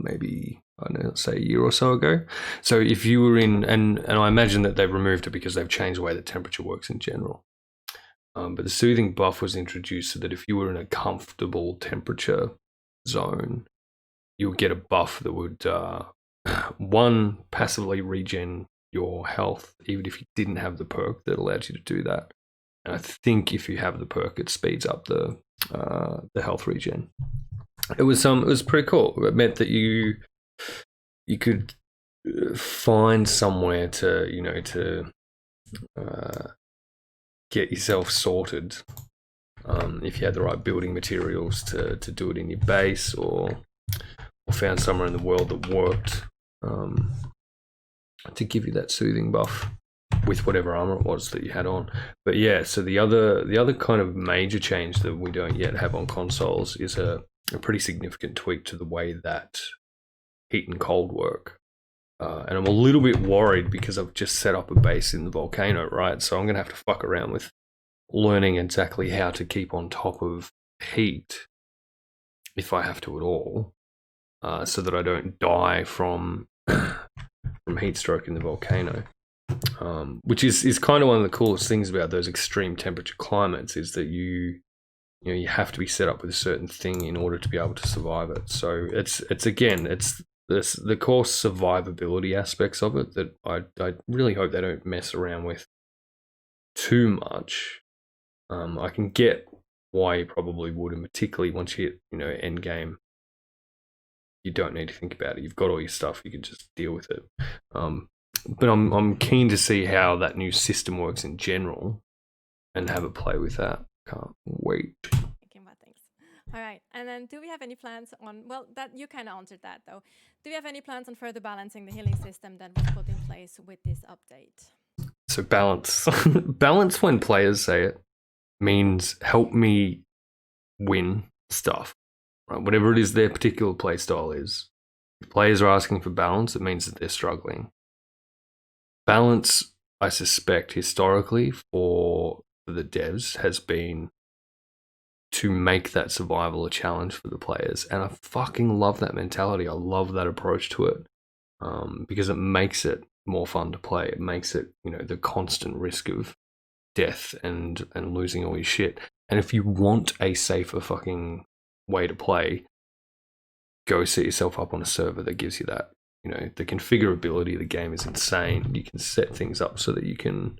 maybe, I don't know, let's say a year or so ago. So if you were in, and I imagine that they've removed it because they've changed the way the temperature works in general. But the soothing buff was introduced so that if you were in a comfortable temperature zone, you would get a buff that would, one, passively regen your health, even if you didn't have the perk that allowed you to do that. And I think if you have the perk, it speeds up the health regen. It was pretty cool. It meant that you could find somewhere to get yourself sorted if you had the right building materials to do it in your base, or found somewhere in the world that worked to give you that soothing buff with whatever armor it was that you had on. But yeah, so the other kind of major change that we don't yet have on consoles is a pretty significant tweak to the way that heat and cold work. And I'm a little bit worried because I've just set up a base in the volcano, right? So I'm going to have to fuck around with learning exactly how to keep on top of heat, if I have to at all, so that I don't die from heat stroke in the volcano. Which is kind of one of the coolest things about those extreme temperature climates, is that you have to be set up with a certain thing in order to be able to survive it. So it's the core survivability aspects of it that I really hope they don't mess around with too much. I can get why you probably would, and particularly once you hit end game, you don't need to think about it. You've got all your stuff, you can just deal with it. But I'm keen to see how that new system works in general and have it play with that. Can't wait. Thinking about things. All right, and then do we have any plans on? Well, that you kind of answered that though. Do we have any plans on further balancing the healing system that was put in place with this update? So balance, balance when players say it means help me win stuff. Right? Whatever it is their particular play style is. If players are asking for balance, it means that they're struggling. Balance, I suspect, historically for the devs has been to make that survival a challenge for the players. And I fucking love that mentality. I love that approach to it, because it makes it more fun to play. It makes it, the constant risk of death and losing all your shit. And if you want a safer fucking way to play, go set yourself up on a server that gives you that. The configurability of the game is insane. You can set things up so that you can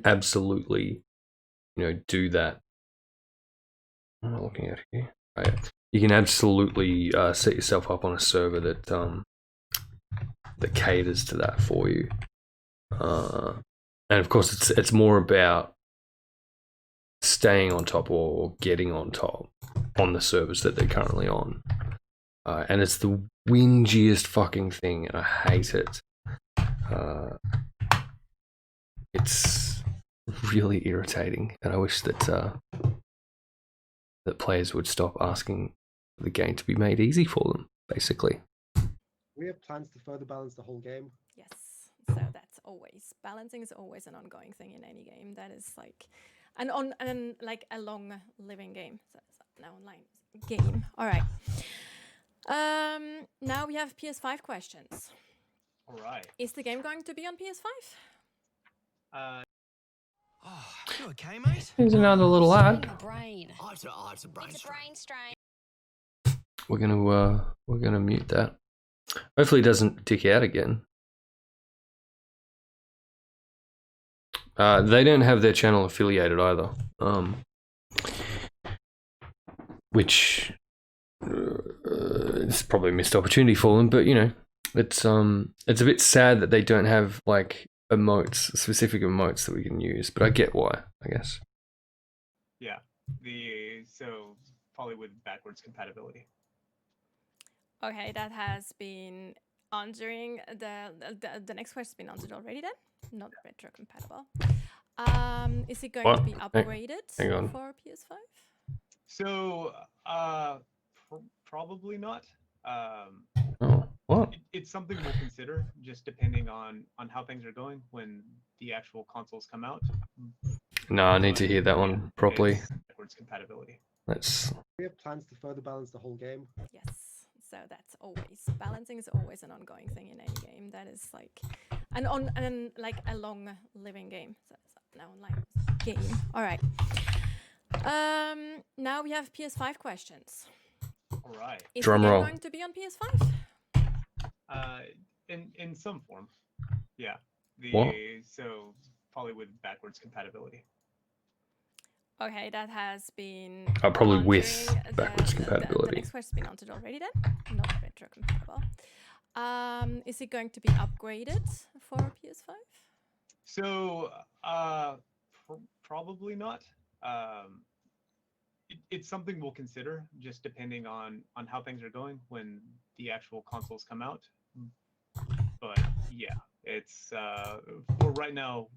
absolutely, do that. What am I looking at here? Oh, yeah. You can absolutely set yourself up on a server that that caters to that for you. And of course, it's more about staying on top or getting on top on the servers that they're currently on. And it's the whingiest fucking thing, and I hate it. It's really irritating, and I wish that that players would stop asking for the game to be made easy for them, basically. We have plans to further balance the whole game. Yes, so that's always balancing is always an ongoing thing in any game. That is like like a long living game. So it's an online game. All right. Now we have PS5 questions. All right. Is the game going to be on PS5? Oh, you okay, mate? Here's another little ad. Brain. Oh, it's a brain It's a strain. brain strain. We're gonna mute that. Hopefully, it doesn't tick out again. They don't have their channel affiliated either, which it's probably a missed opportunity for them. But it's a bit sad that they don't have like emotes, specific emotes that we can use. But I get why, I guess. Yeah. So probably with backwards compatibility. Okay, that has been answering the next question has been answered already. Then not retro compatible. Is it going to be upgraded Hang on. for PS5? So probably not. Oh, what? It's something we'll consider, just depending on how things are going when the actual consoles come out. No, I need to hear that one properly. It's backwards compatibility. We have plans to further balance the whole game. Yes. So that's always balancing is always an ongoing thing in any game. That is like like a long living game. So it's an online game. All right. Now we have PS5 questions. All right. Is Drum the game roll. going to be on PS5? In some form, yeah. What? So probably with backwards compatibility. Okay, that has been Probably with answering backwards the compatibility. next question has been answered already. Then not retro compatible. Is it going to be upgraded for PS5? So probably not. It's something we'll consider, just depending on how things are going when the actual consoles come out. But yeah, it's for right now.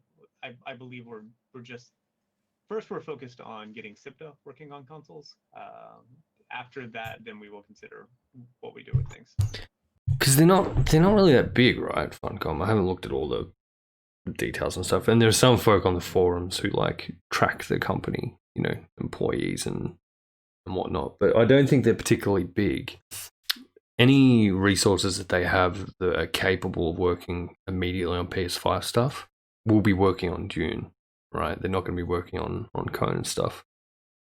I believe we're just first we're focused on getting SIPTA working on consoles. After that, then we will consider what we do with things. Because they're not really that big, right? Funcom. I haven't looked at all the details and stuff. And there's some folk on the forums who like track the company, you know, employees and whatnot. But I don't think they're particularly big. Any resources that they have that are capable of working immediately on PS5 stuff will be working on Dune, right? They're not going to be working on Cone and stuff.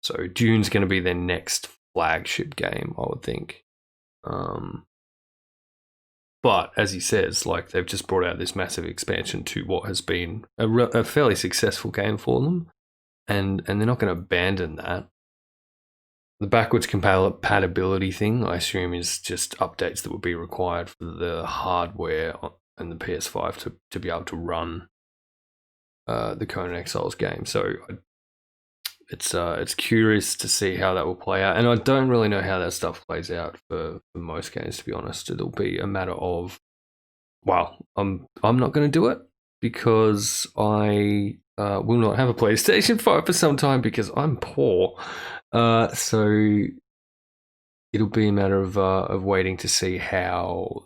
So Dune's going to be their next flagship game, I would think. But as he says, like they've just brought out this massive expansion to what has been a fairly successful game for them, and they're not going to abandon that. The backwards compatibility thing, I assume, is just updates that would be required for the hardware and the PS5 to be able to run the Conan Exiles game. So it's curious to see how that will play out, and I don't really know how that stuff plays out for most games. To be honest, it'll be a matter of, well, I'm not going to do it because I will not have a PlayStation 5 for some time because I'm poor. So it'll be a matter of waiting to see how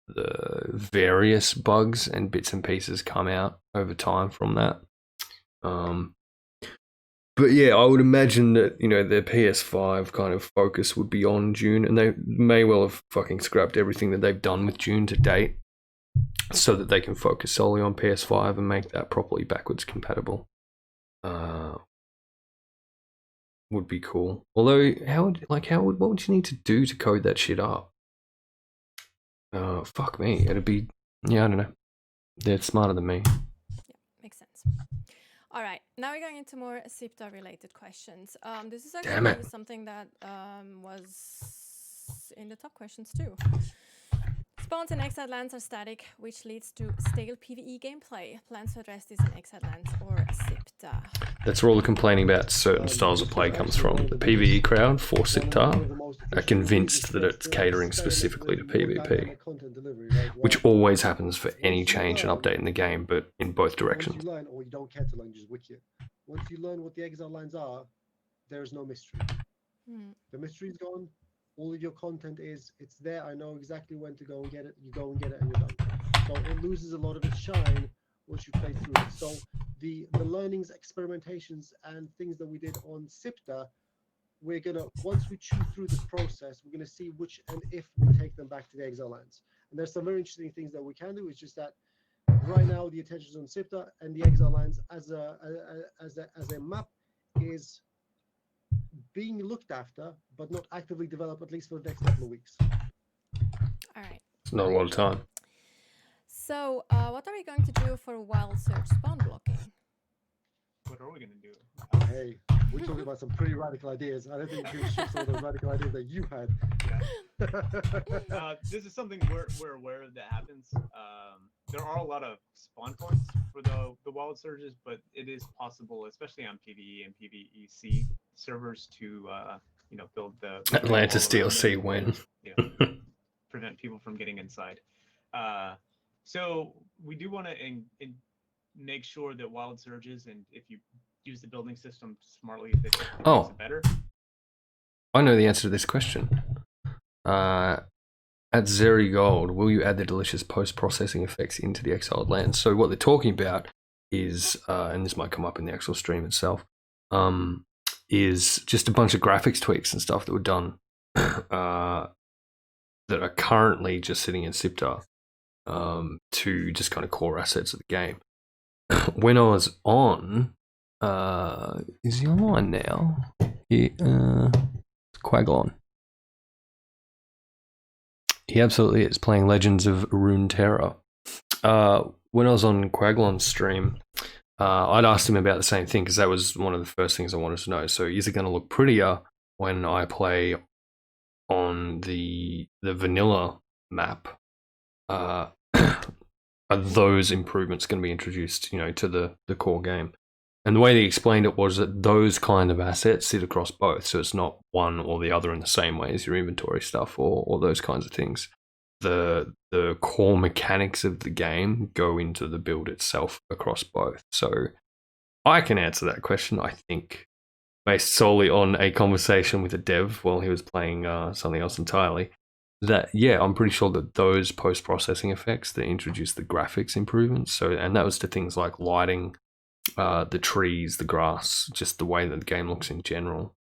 the various bugs and bits and pieces come out over time from that. But yeah, I would imagine that, you know, their PS5 kind of focus would be on Dune, and they may well have fucking scrapped everything that they've done with Dune to date so that they can focus solely on PS5 and make that properly backwards compatible. Would be cool. Although, what would you need to do to code that shit up? Fuck me. It'd be, yeah, I don't know. They're smarter than me. Yeah, makes sense. All right, now we're going into more SIPTA related questions. This is actually something that was in the top questions too. Spawns in Exiled Lands are static, which leads to stale PvE gameplay. Plans to address this in Exiled Lands or SIPTA? That's where all the complaining about certain styles of play comes from. The PvE crowd for SIPTA are convinced that it's catering specifically to PvP, which always happens for any change and update in the game, but in both directions. Once you learn, or you don't care to learn, just wiki it. Once you learn what the Exiled Lands are, there's no mystery. The mystery's gone. All of your content is, it's there. I know exactly when to go and get it. You go and get it and you're done. So it loses a lot of its shine once you play through it. So the learnings, experimentations, and things that we did on SIPTA, we're gonna, once we chew through this process, we're gonna see which and if we take them back to the Exile Lands. And there's some very interesting things that we can do. It's just that right now the attention is on SIPTA, and the Exile Lands as a map is being looked after, but not actively developed, at least for the next couple of weeks. All right. It's not a lot of time. So, what are we going to do for wild search spawn blocking? What are we going to do? Hey, we're talking about some pretty radical ideas. I don't think we can ship some of those radical ideas that you had. Yeah. This is something we're aware of that happens. There are a lot of spawn points for the wild surges, but it is possible, especially on PvE and PvEC servers, to build the Atlantis DLC win. Yeah, prevent people from getting inside. So we do want to make sure that wild surges, and if you use the building system smartly, that it makes it better. I know the answer to this question. At Zeri Gold, will you add the delicious post-processing effects into the Exiled Lands? So what they're talking about is, and this might come up in the actual stream itself, is just a bunch of graphics tweaks and stuff that were done that are currently just sitting in SIPTA to just kind of core assets of the game. When I was on, is he online now? It's Quaglon. He absolutely is playing Legends of Runeterra. When I was on Quaglon's stream, I'd asked him about the same thing because that was one of the first things I wanted to know. So is it going to look prettier when I play on the vanilla map? Are those improvements going to be introduced, to the core game? And the way they explained it was that those kind of assets sit across both. So it's not one or the other in the same way as your inventory stuff or those kinds of things. The core mechanics of the game go into the build itself across both. So I can answer that question, I think, based solely on a conversation with a dev while he was playing something else entirely. That, yeah, I'm pretty sure that those post-processing effects that introduce the graphics improvements, so, and that was to things like lighting, the trees, the grass, just the way that the game looks in general,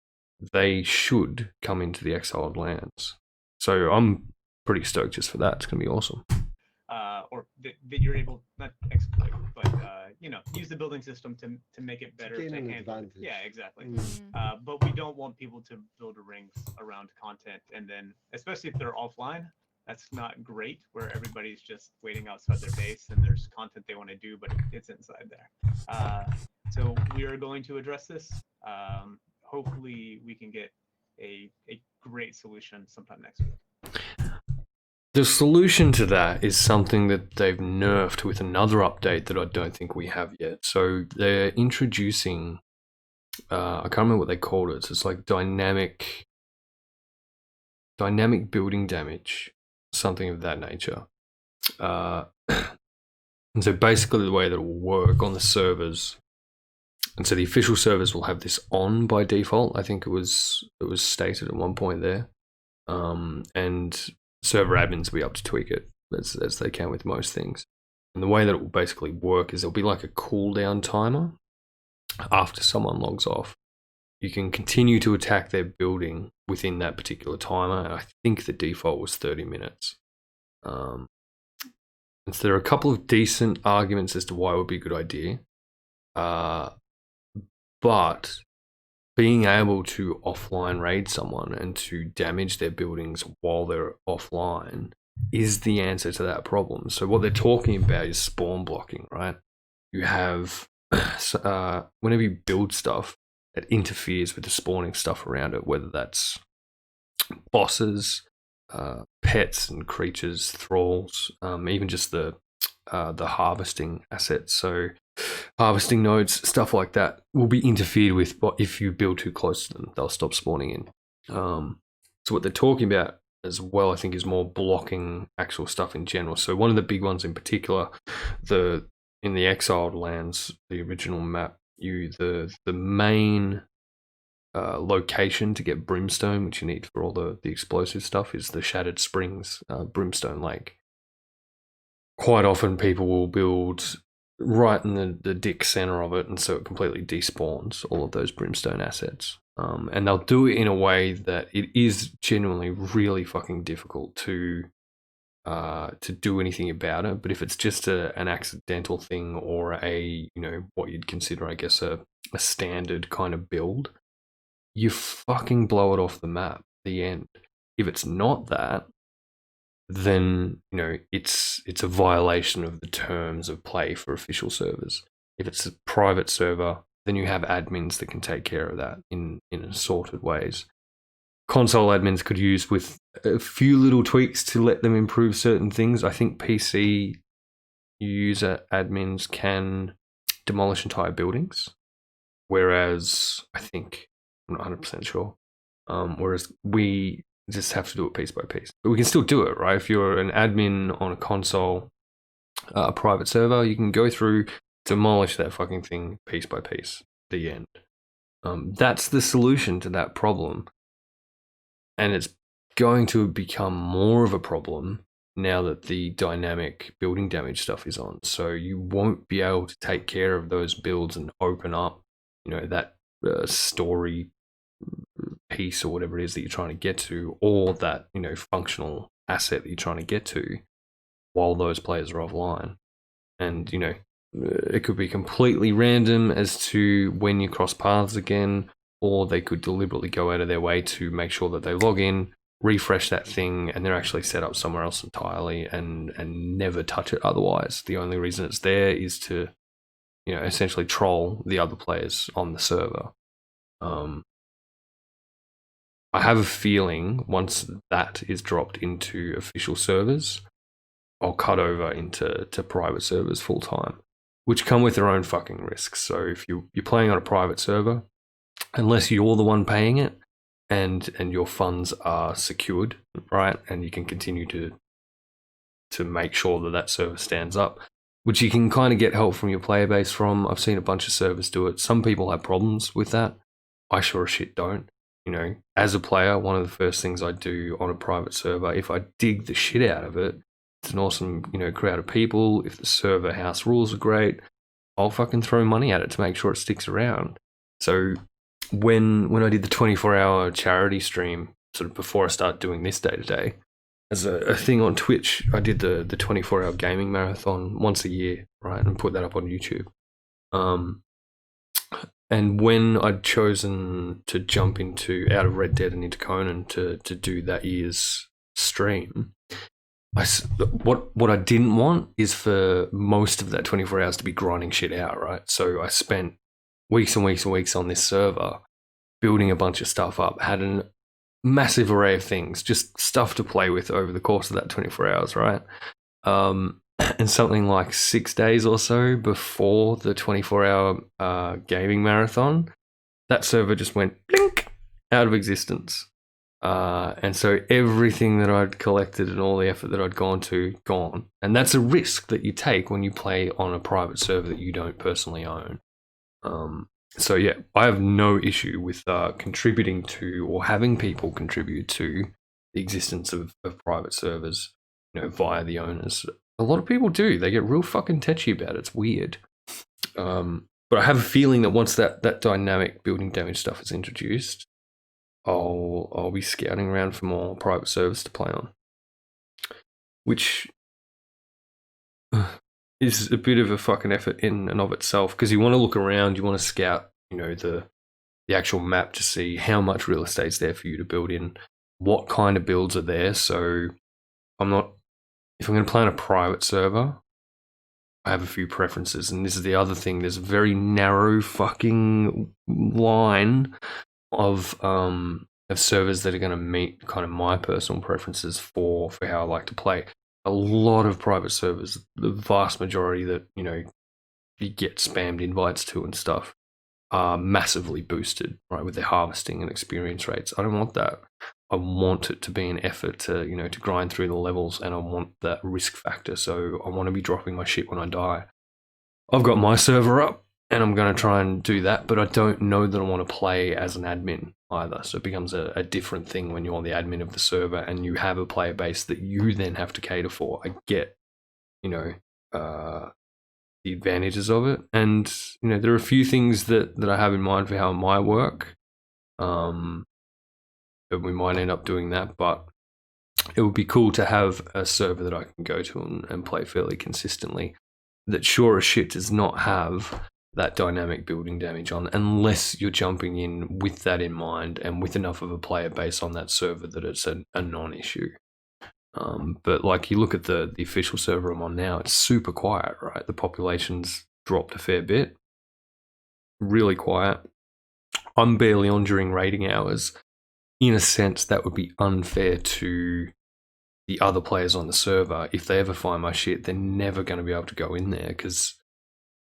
they should come into the Exiled Lands. So I'm pretty stoked just for that. It's going to be awesome. Or that you're able, not exploit, but use the building system to make it better. Gain to an handle. advantage. Yeah, exactly. Mm. But we don't want people to build rings around content, and then, especially if they're offline, that's not great, where everybody's just waiting outside their base and there's content they want to do, but it's inside there. So we are going to address this. Hopefully we can get a great solution sometime next week. The solution to that is something that they've nerfed with another update that I don't think we have yet. So they're introducing, I can't remember what they called it. So it's like dynamic building damage, something of that nature. And so basically the way that it will work on the servers, and so the official servers will have this on by default. I think it was stated at one point there. And server admins will be able to tweak it as they can with most things. And the way that it will basically work is there'll be like a cooldown timer after someone logs off. You can continue to attack their building within that particular timer, and I think the default was 30 minutes. And so there are a couple of decent arguments as to why it would be a good idea. But being able to offline raid someone and to damage their buildings while they're offline is the answer to that problem. So what they're talking about is spawn blocking, right? You have, whenever you build stuff, it interferes with the spawning stuff around it, whether that's bosses, pets and creatures, thralls, even just the harvesting assets. So harvesting nodes, stuff like that, will be interfered with, but if you build too close to them, they'll stop spawning in. So what they're talking about as well, I think, is more blocking actual stuff in general. So one of the big ones in particular, in the Exiled Lands, the original map, the main location to get brimstone, which you need for all the explosive stuff, is the Shattered Springs brimstone lake. Quite often people will build right in the dick center of it, and so it completely despawns all of those brimstone assets. And they'll do it in a way that it is genuinely really fucking difficult to do anything about it. But if it's just an accidental thing, or what you'd consider, I guess, a standard kind of build, you fucking blow it off the map at the end. If it's not that, then it's a violation of the terms of play for official servers. If it's a private server, then you have admins that can take care of that in assorted ways. Console admins could use with a few little tweaks to let them improve certain things. I think PC user admins can demolish entire buildings, whereas I'm not 100% sure. Whereas we just have to do it piece by piece. But we can still do it, right? If you're an admin on a console, a private server, you can go through, demolish that fucking thing piece by piece. The end. That's the solution to that problem. And it's going to become more of a problem now that the dynamic building damage stuff is on. So you won't be able to take care of those builds and open up, that story piece or whatever it is that you're trying to get to, or that functional asset that you're trying to get to while those players are offline. And it could be completely random as to when you cross paths again, or they could deliberately go out of their way to make sure that they log in, refresh that thing, and they're actually set up somewhere else entirely and never touch it otherwise. The only reason it's there is to essentially troll the other players on the server. I have a feeling once that is dropped into official servers, I'll cut over into private servers full time. which come with their own fucking risks. So if you're playing on a private server, unless you're the one paying it and your funds are secured, right, and you can continue to make sure that that server stands up, which you can kind of get help from your player base from. I've seen a bunch of servers do it. Some people have problems with that. I sure as shit don't. You know, as a player, one of the first things I do on a private server, if I dig the shit out of it, it's an awesome, you know, crowd of people. If the server house rules are great, I'll fucking throw money at it to make sure it sticks around. So when I did the 24-hour charity stream, sort of before I started doing this day to day, as a thing on Twitch, I did the 24-hour gaming marathon once a year, right, and put that up on YouTube. And when I'd chosen to jump out of Red Dead and into Conan to do that year's stream, what I didn't want is for most of that 24 hours to be grinding shit out, right? So I spent weeks and weeks and weeks on this server building a bunch of stuff up, had a massive array of things, just stuff to play with over the course of that 24 hours, right? And something like 6 days or so before the 24-hour gaming marathon, that server just went blink out of existence. And so everything that I'd collected and all the effort that I'd gone. And that's a risk that you take when you play on a private server that you don't personally own. So yeah, I have no issue with contributing to or having people contribute to the existence of private servers, you know, via the owners. A lot of people do. They get real fucking touchy about it. It's weird. But I have a feeling that once that dynamic building damage stuff is introduced, I'll be scouting around for more private servers to play on, which is a bit of a fucking effort in and of itself, because you want to look around, you want to scout, you know, the actual map to see how much real estate's there for you to build in, what kind of builds are there. So if I'm going to play on a private server, I have a few preferences, and this is the other thing. There's a very narrow fucking line of servers that are going to meet kind of my personal preferences for how I like to play. A lot of private servers, the vast majority that, you know, you get spammed invites to and stuff, are massively boosted, right, with their harvesting and experience rates. I don't want that. I want it to be an effort to, you know, to grind through the levels, and I want that risk factor. So I want to be dropping my shit when I die. I've got my server up, and I'm going to try and do that, but I don't know that I want to play as an admin either. So it becomes a different thing when you're the admin of the server and you have a player base that you then have to cater for. I get, you know, the advantages of it. And, you know, there are a few things that I have in mind for how it might work. That we might end up doing that, but it would be cool to have a server that I can go to and play fairly consistently that sure as shit does not have that dynamic building damage on, unless you're jumping in with that in mind and with enough of a player base on that server that it's a non-issue. But like, you look at the official server I'm on now, it's super quiet, right? The population's dropped a fair bit. Really quiet. I'm barely on during raiding hours. In a sense, that would be unfair to the other players on the server. If they ever find my shit, they're never going to be able to go in there, because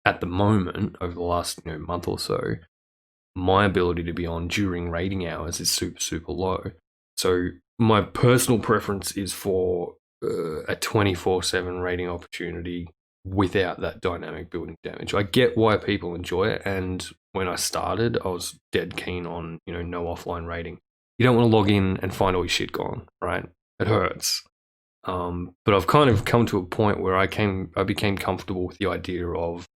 at the moment, over the last, you know, month or so, my ability to be on during raiding hours is super, super low. So my personal preference is for a 24/7 raiding opportunity without that dynamic building damage. I get why people enjoy it, and when I started, I was dead keen on, you know, no offline raiding. You don't want to log in and find all your shit gone, right? It hurts. But I've kind of come to a point where I became comfortable with the idea of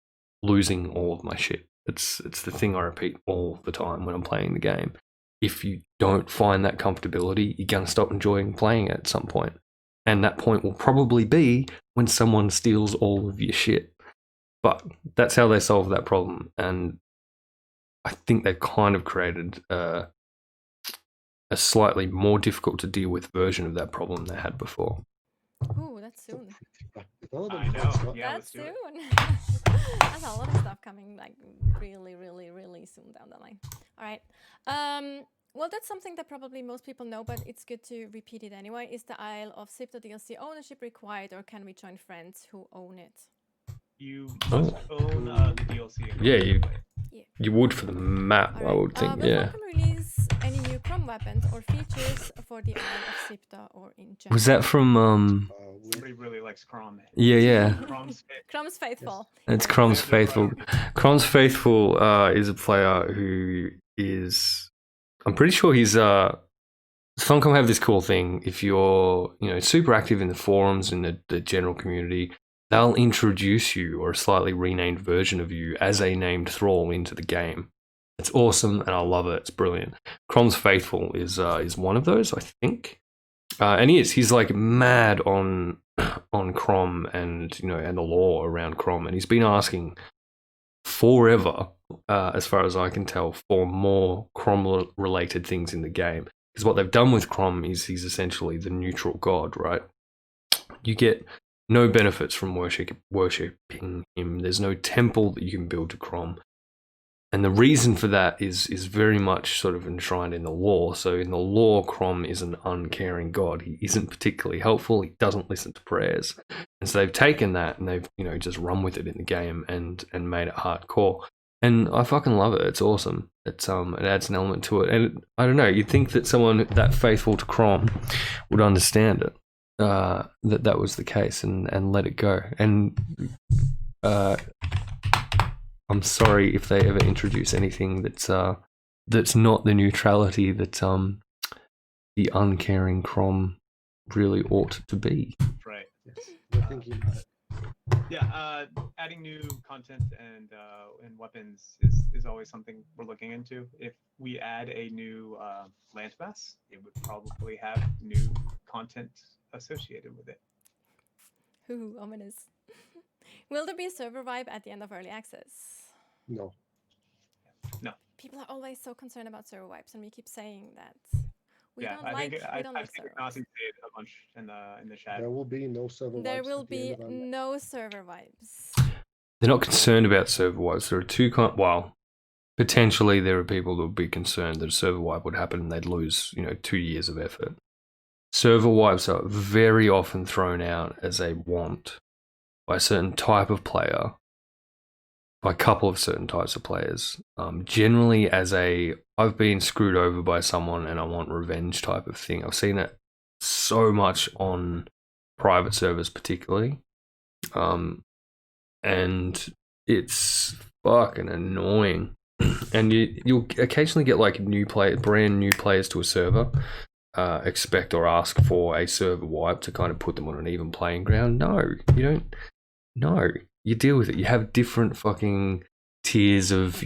losing all of my shit. It's the thing I repeat all the time when I'm playing the game. If you don't find that comfortability, you're going to stop enjoying playing it at some point. And that point will probably be when someone steals all of your shit. But that's how they solve that problem. And I think they've kind of created a slightly more difficult to deal with version of that problem they had before. Ooh, that's soon. I know. Yeah, That's let's do it. soon. That's a lot of stuff coming, like, really, really, really soon down the line. All right. Well, that's something that probably most people know, but it's good to repeat it anyway. Is the Isle of Sipta DLC ownership required, or can we join friends who own it? You must own the DLC. in order Yeah, to you- play it. You would for the map, I would think. Will Yeah. Funcom release any new Chrome weapons or features for the Isle of Sipta or in general? Was that from Somebody really likes Crom. Yeah. Crom's Chrome's faithful. It's Yes. Crom's Standard Faithful. priority. Crom's Faithful is a player who is. I'm pretty sure he's. Funcom have this cool thing. If you're, super active in the forums and the general community, they'll introduce you or a slightly renamed version of you as a named thrall into the game. It's awesome, and I love it. It's brilliant. Crom's Faithful is one of those, I think, and he's like mad on Crom and and the lore around Crom, and he's been asking forever, as far as I can tell, for more Crom related things in the game. Because what they've done with Crom is he's essentially the neutral god, right? You get no benefits from worshipping him. There's no temple that you can build to Crom. And the reason for that is very much sort of enshrined in the lore. So in the lore, Crom is an uncaring god. He isn't particularly helpful. He doesn't listen to prayers. And so they've taken that and they've, just run with it in the game and made it hardcore. And I fucking love it. It's awesome. It adds an element to it. And I don't know, you'd think that someone that faithful to Crom would understand it. That was the case and let it go. And I'm sorry if they ever introduce anything that's not the neutrality that the uncaring Crom really ought to be. Right. Yes, we're thinking about it. Yeah, adding new content and weapons is always something we're looking into. If we add a new landmass, it would probably have new content associated with it. Ooh, ominous. Will there be a server vibe at the end of early access? No. People are always so concerned about server vibes, and we keep saying that we Yeah, don't I like think server I've seen Ignacy say it a bunch in the chat. There will be no server There vibes will at the end be of our- no server vibes. They're not concerned about server wipes. There are two potentially there are people that would be concerned that a server wipe would happen and they'd lose, 2 years of effort. Server wipes are very often thrown out as a want by a certain type of player, by a couple of certain types of players. Generally as I've been screwed over by someone and I want revenge type of thing. I've seen it so much on private servers particularly. And it's fucking annoying. And you'll occasionally get like brand new players to a server, expect or ask for a server wipe to kind of put them on an even playing ground. No, you don't. No, you deal with it. You have different fucking tiers of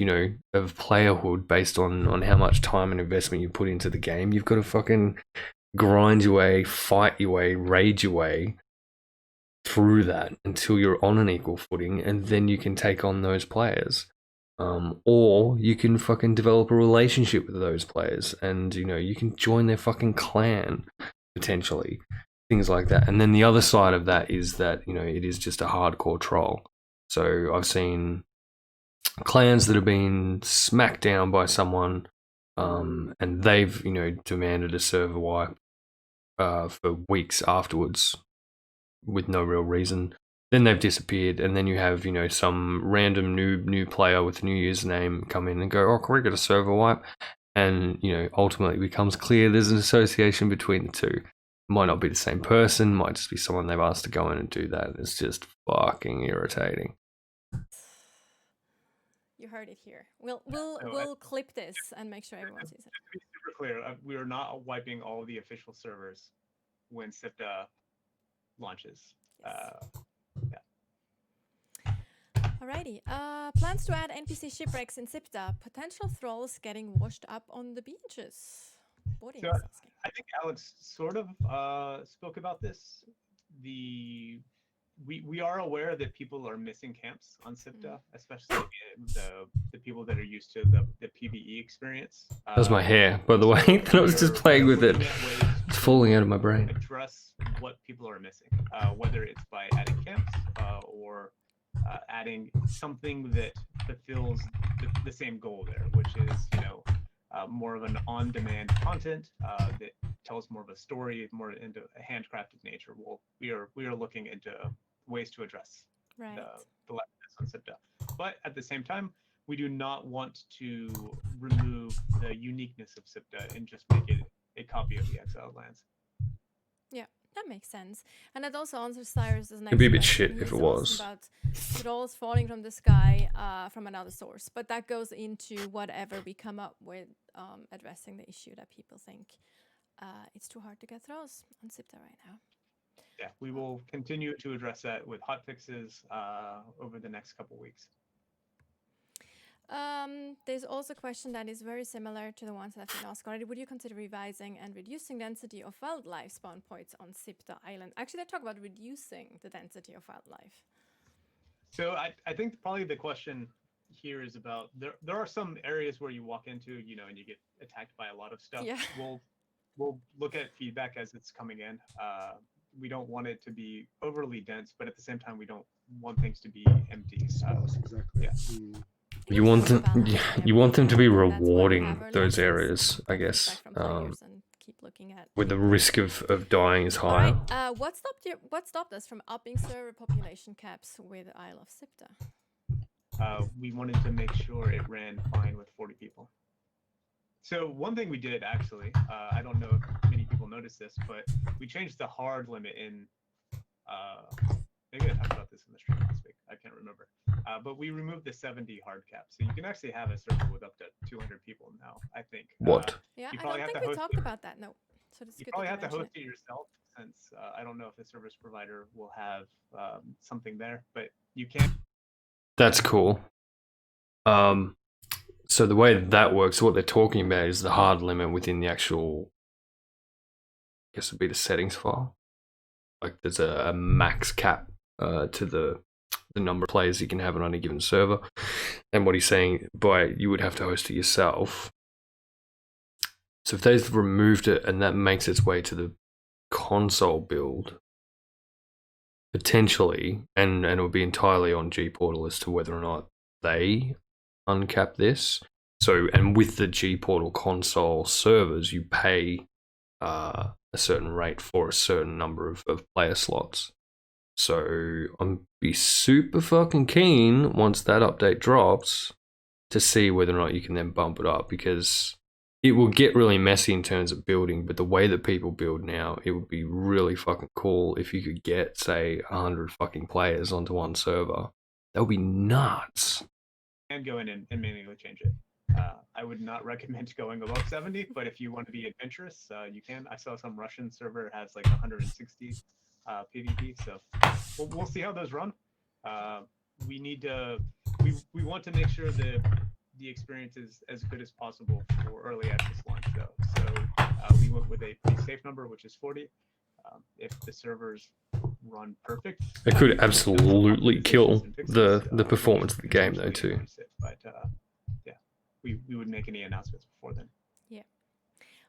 of playerhood based on how much time and investment you put into the game. You've got to fucking grind your way, fight your way, rage your way through that until you're on an equal footing, and then you can take on those players. Or you can fucking develop a relationship with those players and, you can join their fucking clan, potentially. Things like that. And then the other side of that is that, it is just a hardcore troll. So I've seen clans that have been smacked down by someone, and they've, demanded a server wipe for weeks afterwards with no real reason. Then they've disappeared, and then you have, some random new player with a new username come in and go, oh, can we get a server wipe? And, ultimately it becomes clear there's an association between the two. Might not be the same person, might just be someone they've asked to go in and do that. It's just fucking irritating. You heard it here. We'll clip this and make sure everyone sees it. To be super clear, we are not wiping all the official servers when SIPTA launches. Alrighty. Plans to add NPC shipwrecks in Sipta. Potential thralls getting washed up on the beaches. Boarding So, is asking. I think Alex sort of spoke about this. We are aware that people are missing camps on SIPTA, especially the people that are used to the PvE experience. That was my hair, by the way. That I was just playing with it. It's falling out of my brain. Address what people are missing, whether it's by adding camps or adding something that fulfills the same goal there, which is more of an on-demand content that tells more of a story, more into a handcrafted nature. Well, we are looking into ways to address Right. the live tests on SIPDA. But at the same time, we do not want to remove the uniqueness of SIPDA and just make it a copy of the Exiled Lands. Yeah, that makes sense. And that also answers Cyrus's next It'd be a bit question. shit if He's it was. asking about scrolls falling from the sky from another source. But that goes into whatever we come up with addressing the issue that people think it's too hard to get throws on SIPDA right now. Yeah, we will continue to address that with hotfixes over the next couple weeks. There's also a question that is very similar to the ones that have been asked already. Would you consider revising and reducing density of wildlife spawn points on SIPDA Island? Actually, they talk about reducing the density of wildlife. So I think probably the question here is about there are some areas where you walk into, you know, and you get attacked by a lot of stuff. Yeah. We'll look at feedback as it's coming in. We don't want it to be overly dense, but at the same time, we don't want things to be empty. Sparse, exactly. Yeah. You want them, you want them to be That's why we rewarding have early those access areas, I and guess, feedback from players and keep looking at where the risk of dying is All higher. right. What stopped us from upping server population caps with Isle of SIPDA? We wanted to make sure it ran fine with 40 people. So one thing we did actually, I don't know if many people noticed this, but we changed the hard limit in, maybe I talked about this in the stream last week, I can't remember. But we removed the 70 hard cap. So you can actually have a server with up to 200 people now, I think. What? Yeah, You I probably don't have think to we host talked it. about that. No. So it's You good probably that have to mention host it yourself, since I don't know if the service provider will have something there, but you can. That's cool. So the way that works, what they're talking about is the hard limit within the actual, I guess it'd be the settings file. Like there's a max cap to the number of players you can have on a given server. And what he's saying, you would have to host it yourself. So if they've removed it and that makes its way to the console build, potentially, and it will be entirely on G Portal as to whether or not they uncap this. So, and with the G Portal console servers, you pay a certain rate for a certain number of player slots. So I'm be super fucking keen once that update drops to see whether or not you can then bump it up, because it will get really messy in terms of building, but the way that people build now, it would be really fucking cool if you could get, say, 100 fucking players onto one server. That would be nuts. And go in and manually change it. I would not recommend going above 70, but if you want to be adventurous, you can. I saw some Russian server has like 160 PvP, so we'll see how those run. We need to, we want to make sure the experience is as good as possible for early access launch, though. So we went with a pretty safe number, which is 40. If the servers run perfect, it could absolutely kill the performance of the game, though, too. But yeah, we would make any announcements before then. Yeah.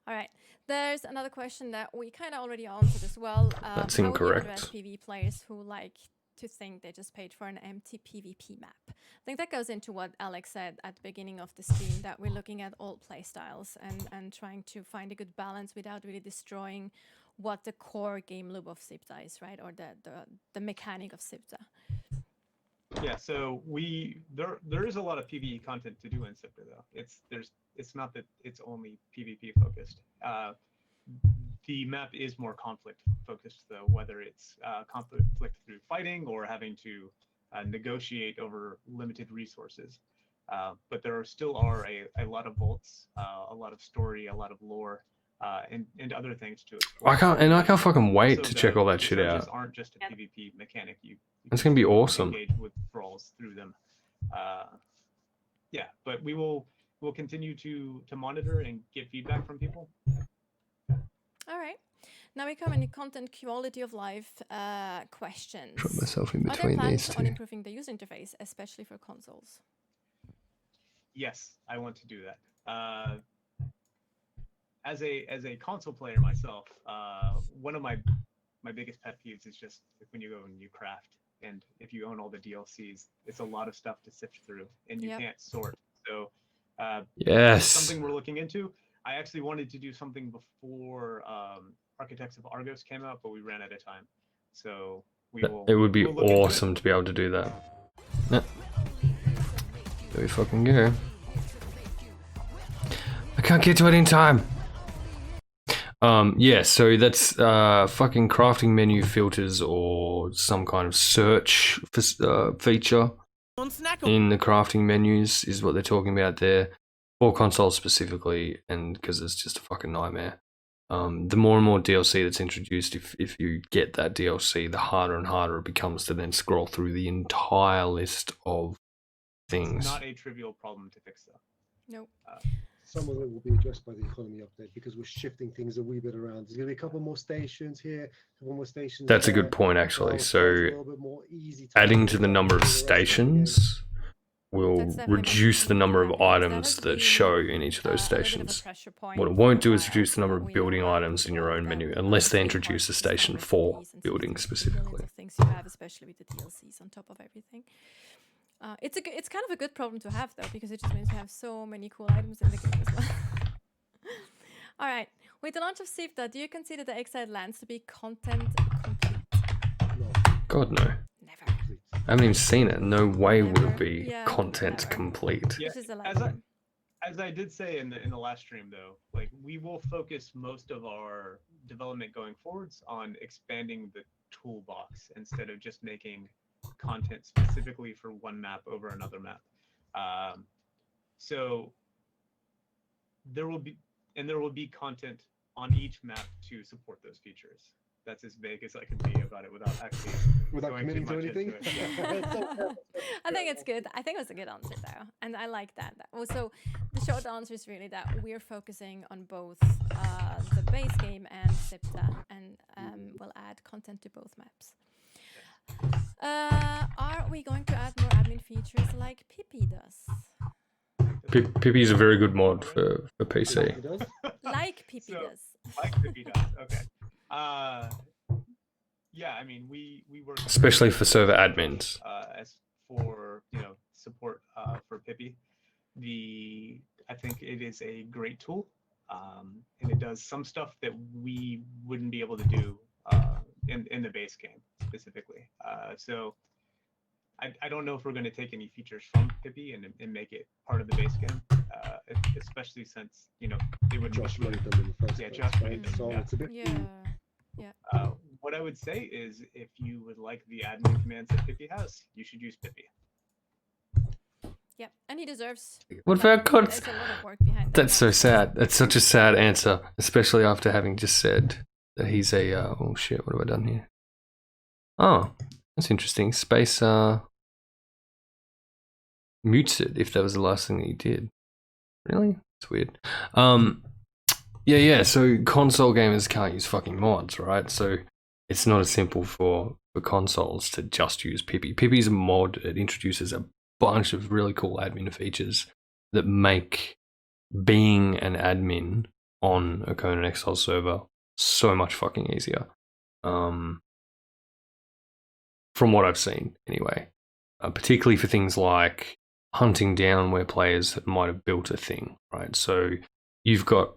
All right. There's another question that we kind of already answered as well. That's how would you incorrect. address PvE players who like to think they just paid for an empty PvP map? I think that goes into what Alex said at the beginning of the stream, that we're looking at all playstyles and trying to find a good balance without really destroying what the core game loop of SIPDA is, right? Or the mechanic of SIPDA. Yeah, so there is a lot of PvE content to do in SIPDA, though. It's not that it's only PvP focused. The map is more conflict focused, though, whether it's conflict through fighting or having to negotiate over limited resources. But there still are a lot of vaults, a lot of story, a lot of lore, and other things to explore. I can't fucking wait Also, to check all that the shit surges out. aren't just a PvP mechanic. You It's gonna be can awesome. engage with thralls through them. Yeah, but we'll continue to monitor and get feedback from people. All right. Now we come into content quality of life questions. Put myself in Are there between plans these on two. improving the user interface, especially for consoles? Yes, I want to do that. As a console player myself, one of my biggest pet peeves is just when you go and you craft, and if you own all the DLCs, it's a lot of stuff to sift through, and you Yep. can't sort. So Yes. something we're looking into. I actually wanted to do something before Architects of Argos came out, but we ran out of time. So It would be we'll look into it. awesome to be able to do that. Yeah. There we fucking go. I can't get to it in time. Yeah, so that's fucking crafting menu filters or some kind of search feature in the crafting menus is what they're talking about there, for consoles specifically, and because it's just a fucking nightmare. The more and more DLC that's introduced, if you get that DLC, the harder and harder it becomes to then scroll through the entire list of things. It's not a trivial problem to fix, though. Nope. Some of it will be addressed by the economy update because we're shifting things a wee bit around. There's going to be a couple more stations here, a couple more stations. That's a there. good point, actually. It's So a little bit more easy to adding to the number of the rest of the game. stations will That's definitely reduce the number of because that items has that been, show in each of those a little bit of a stations. pressure point What it won't do for is reduce the number of we building know that items in your own that menu, unless they big introduce a parts is station with for DLCs and building millions specifically. of things you have, especially with the DLCs on top of everything. It's kind of a good problem to have though, because it just means you have so many cool items in the game as well. All right, with the launch of Sifta, do you consider the Exiled Lands to be content complete? No, God, no. Never. complete. I haven't even seen it. No way would Never. it be Yeah, content never. complete. Yeah, Which is a lot. as I did say in the last stream, though, like we will focus most of our development going forwards on expanding the toolbox instead of just making content specifically for one map over another map. So there will be content on each map to support those features. That's as vague as I can be about it without actually Without going committing too to much into anything. it. Yeah. I think it's good. I think it was a good answer though, and I like that. Also, the short answer is really that we're focusing on both the base game and Sipta, and we'll add content to both maps. Are we going to add more admin features like Pippi does? Pippi is a very good mod for PC. It does. Like Pippi So- does. Like Pippi does. Okay. Yeah, I mean, we work Especially for server admins. as for support for Pippi. I think it is a great tool, and it does some stuff that we wouldn't be able to do in the base game specifically. So I don't know if we're going to take any features from Pippi and make it part of the base game, especially since they would Josh made them in the first Yeah, place, Josh right? made them, So yeah. it's a bit. Yeah. What I would say is, if you would like the admin commands that Pippi has, you should use Pippi. Yeah, and he deserves. What about there's Cods? a lot of work behind That's so that. sad. That's such a sad answer, especially after having just said that he's a. Oh shit! What have I done here? Oh, that's interesting. Space mutes it if that was the last thing that he did. Really? It's weird. Yeah. So console gamers can't use fucking mods, right? So it's not as simple for consoles to just use Pippi. Pippi's a mod. It introduces a bunch of really cool admin features that make being an admin on a Conan Exile server so much fucking easier. From what I've seen, anyway. Particularly for things like hunting down where players might have built a thing, right? So you've got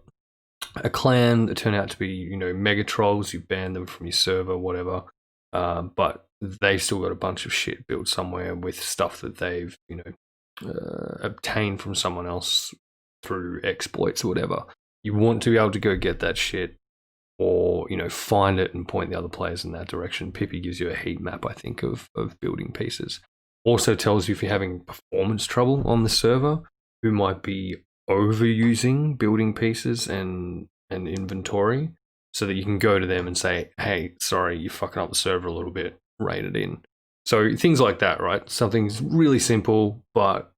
a clan that turn out to be, mega trolls, you ban them from your server, whatever. But they've still got a bunch of shit built somewhere with stuff that they've, obtained from someone else through exploits or whatever. You want to be able to go get that shit or, find it and point the other players in that direction. Pippi gives you a heat map, I think, of building pieces. Also tells you if you're having performance trouble on the server, who might be overusing building pieces and inventory, so that you can go to them and say, hey, sorry, you're fucking up the server a little bit, rate it in. So things like that, right? Something's really simple, but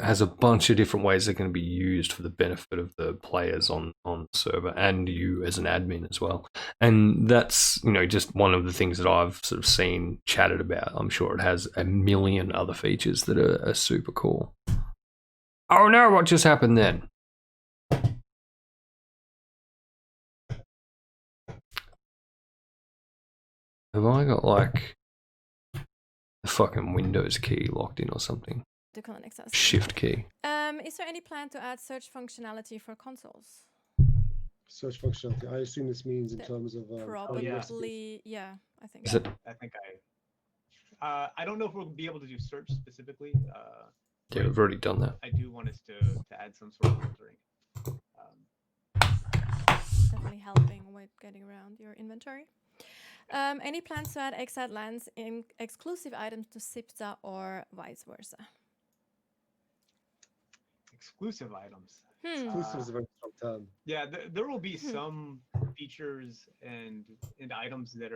has a bunch of different ways that can be used for the benefit of the players on the server and you as an admin as well. And that's, just one of the things that I've sort of seen chatted about. I'm sure it has a million other features that are super cool. Oh no, what just happened then? Have I got like the fucking Windows key locked in or something? The Conan Exiles. Shift key. Is there any plan to add search functionality for consoles? Search functionality. I assume this means in That terms of Probably, yeah, I think Is so. it? I think I don't know if we'll be able to do search specifically. Yeah, we've already done that. I do want us to add some sort of filtering. Definitely helping with getting around your inventory. Any plans to add exiled lands in exclusive items to SIPTA or vice versa? Exclusive items. exclusive is a very strong term. Yeah, there will be some features and items that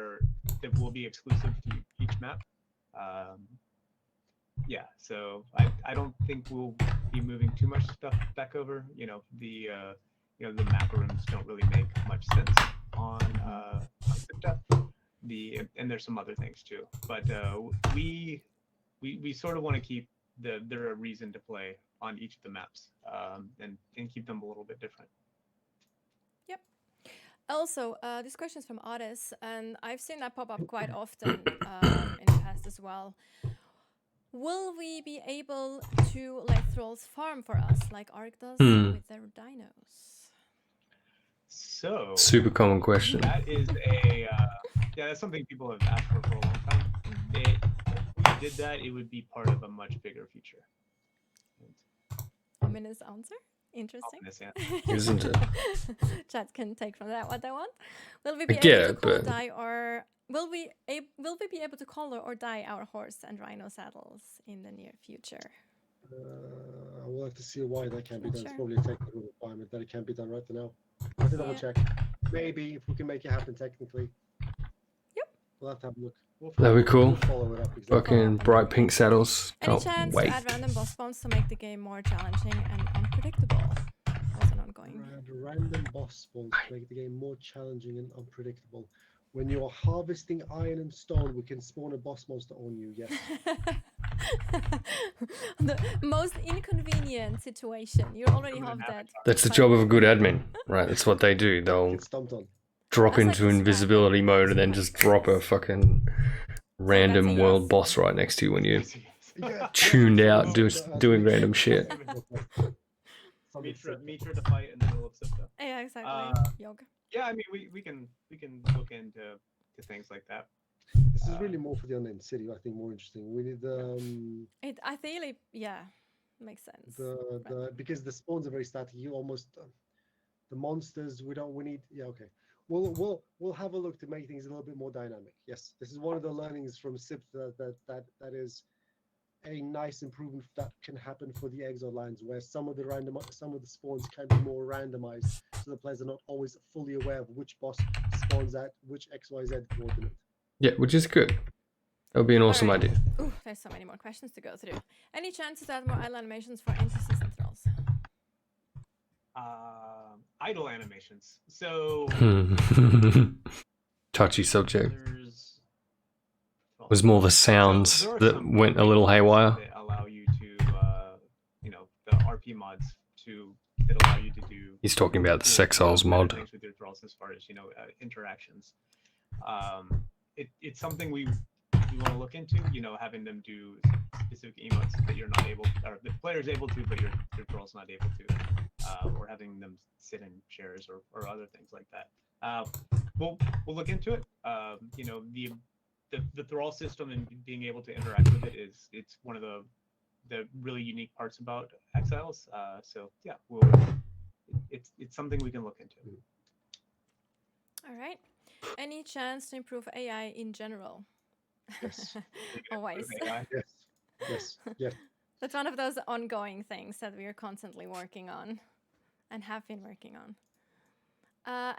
will be exclusive to each map. Yeah, so I don't think we'll be moving too much stuff back over. The map rooms don't really make much sense on SIPTA. And there's some other things too, but we sort of want to keep there a reason to play on each of the maps, and keep them a little bit different. Yep. Also, this question is from Otis, and I've seen that pop up quite often in the past as well. Will we be able to let thralls farm for us like Ark does with their dinos? So Super common question. that is that's something people have asked for a long time. If we did that, it would be part of a much bigger feature. Ominous answer. Interesting. Ominous answer. Isn't it? Chat can take from that what they want. Will we be get able to it, color but- dye or will we be able to color or dye our horse and rhino saddles in the near future? I will have to see why that can be Not done. It's sure. probably a technical requirement that it can be done right now. I have to double Yeah. check. Maybe if we can make it happen technically. Yep. We'll have to have a look. That'd be cool. We'll follow it up. Exactly. Fucking bright pink saddles. Any Can't chance wait. to add random boss spawns to make the game more challenging and unpredictable? Also ongoing. Add random boss spawns to make the game more challenging and unpredictable. When you're harvesting iron and stone, we can spawn a boss monster on you. Yes. The most inconvenient situation. You already have that. That's the job of a good admin, right? That's what they do. They'll Get stomped on. drop That's like into a invisibility spam. mode and then just drop a fucking random that's a world yes. boss right next to you when you're Yeah, tuned yes, out, yes, doing random shit. Mitra to fight in the middle of SIPTA. Yeah, exactly. Yog. Yeah, I mean we can look into things like that. This is really more for the unnamed city. I think more interesting. We need It I think makes sense. because the spawns are very static. You almost the monsters we need. Yeah, okay. We'll have a look to make things a little bit more dynamic. Yes, this is one of the learnings from SIP that is a nice improvement that can happen for the exile lands, where some of the spawns can be more randomized, so the players are not always fully aware of which boss spawns at which XYZ coordinate. Yeah, which is good. That would be an awesome Alright. idea. Ooh, there's so many more questions to go through. Any chances to add more idle animations for NPCs and thralls? Idle animations. So Touchy subject. there's It was more the sounds there are that some went a little haywire. that allow you to the RP mods that allow you to do He's talking about the cool Sexols mod. things with your thralls as far as interactions. It's something we want to look into. Having them do specific emotes that you're not able, or the player's able to, but your thrall's not able to, or having them sit in chairs or other things like that. We'll look into it. The thrall system and being able to interact with it's one of the really unique parts about Exiles. So yeah, it's something we can look into. All right. Any chance to improve AI in general? Yes. Always. Yes. That's one of those ongoing things that we are constantly working on and have been working on.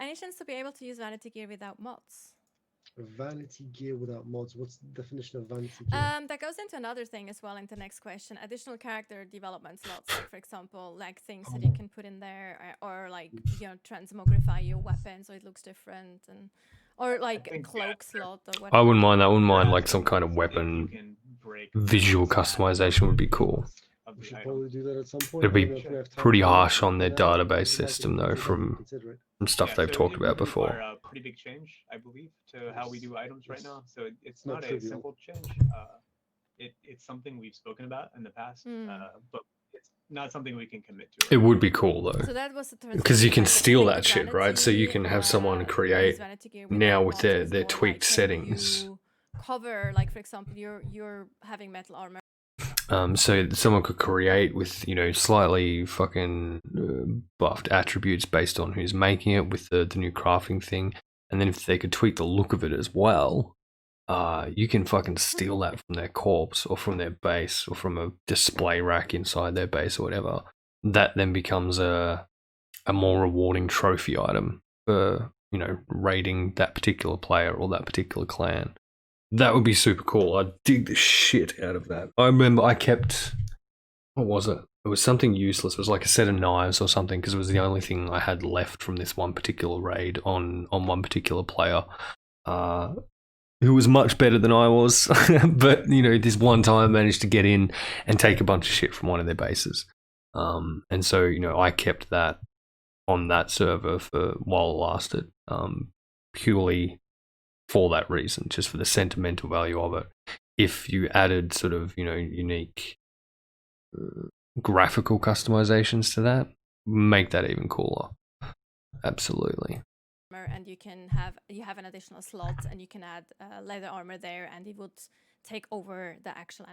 Any chance to be able to use vanity gear without mods? Vanity gear without mods. What's the definition of vanity gear? That goes into another thing as well in the next question. Additional character development slots, like for example, like things that you can put in there, or like transmogrify your weapon so it looks different, or like a think, cloak slot or whatever. I wouldn't mind that. I wouldn't mind Yeah, like some kind of if weapon you can break visual the stats customization would be cool. of We the should item. probably do that at some point. It'd be I don't know if we have time pretty to harsh do on their that now, but database we'd like to system, though, consider it. from stuff Yeah, they've so talked it about would before. require a pretty big change, I believe, to how we do items right Yes. now. So it's Not not a trivial. simple change. It's something we've spoken about in the past, but it's not something we can commit to. It would be cool though. So that was the Because you can like the steal Elite that shit, right? So you can have someone Vanity, create Elite Vanity Gear with now that with mod, so their it's their more like, tweaked can settings. you cover, like for example, you're having metal armor. So someone could create with, you know, slightly fucking buffed attributes based on who's making it with the new crafting thing, and then if they could tweak the look of it as well, you can fucking steal that from their corpse or from their base or from a display rack inside their base or whatever. That then becomes a more rewarding trophy item for, you know, raiding that particular player or that particular clan. That would be super cool. I'd dig the shit out of that. I remember I kept, what was it? It was something useless. It was like a set of knives or something because it was the only thing I had left from this one particular raid on one particular player, who was much better than I was. But, you know, this one time I managed to get in and take a bunch of shit from one of their bases. And so, you know, I kept that on that server for while it lasted, purely for that reason, just for the sentimental value of it. If you added sort of, you know, unique graphical customizations to that, make that even cooler. Absolutely. And you have an additional slot, and you can add leather armor there, and it would take over the actual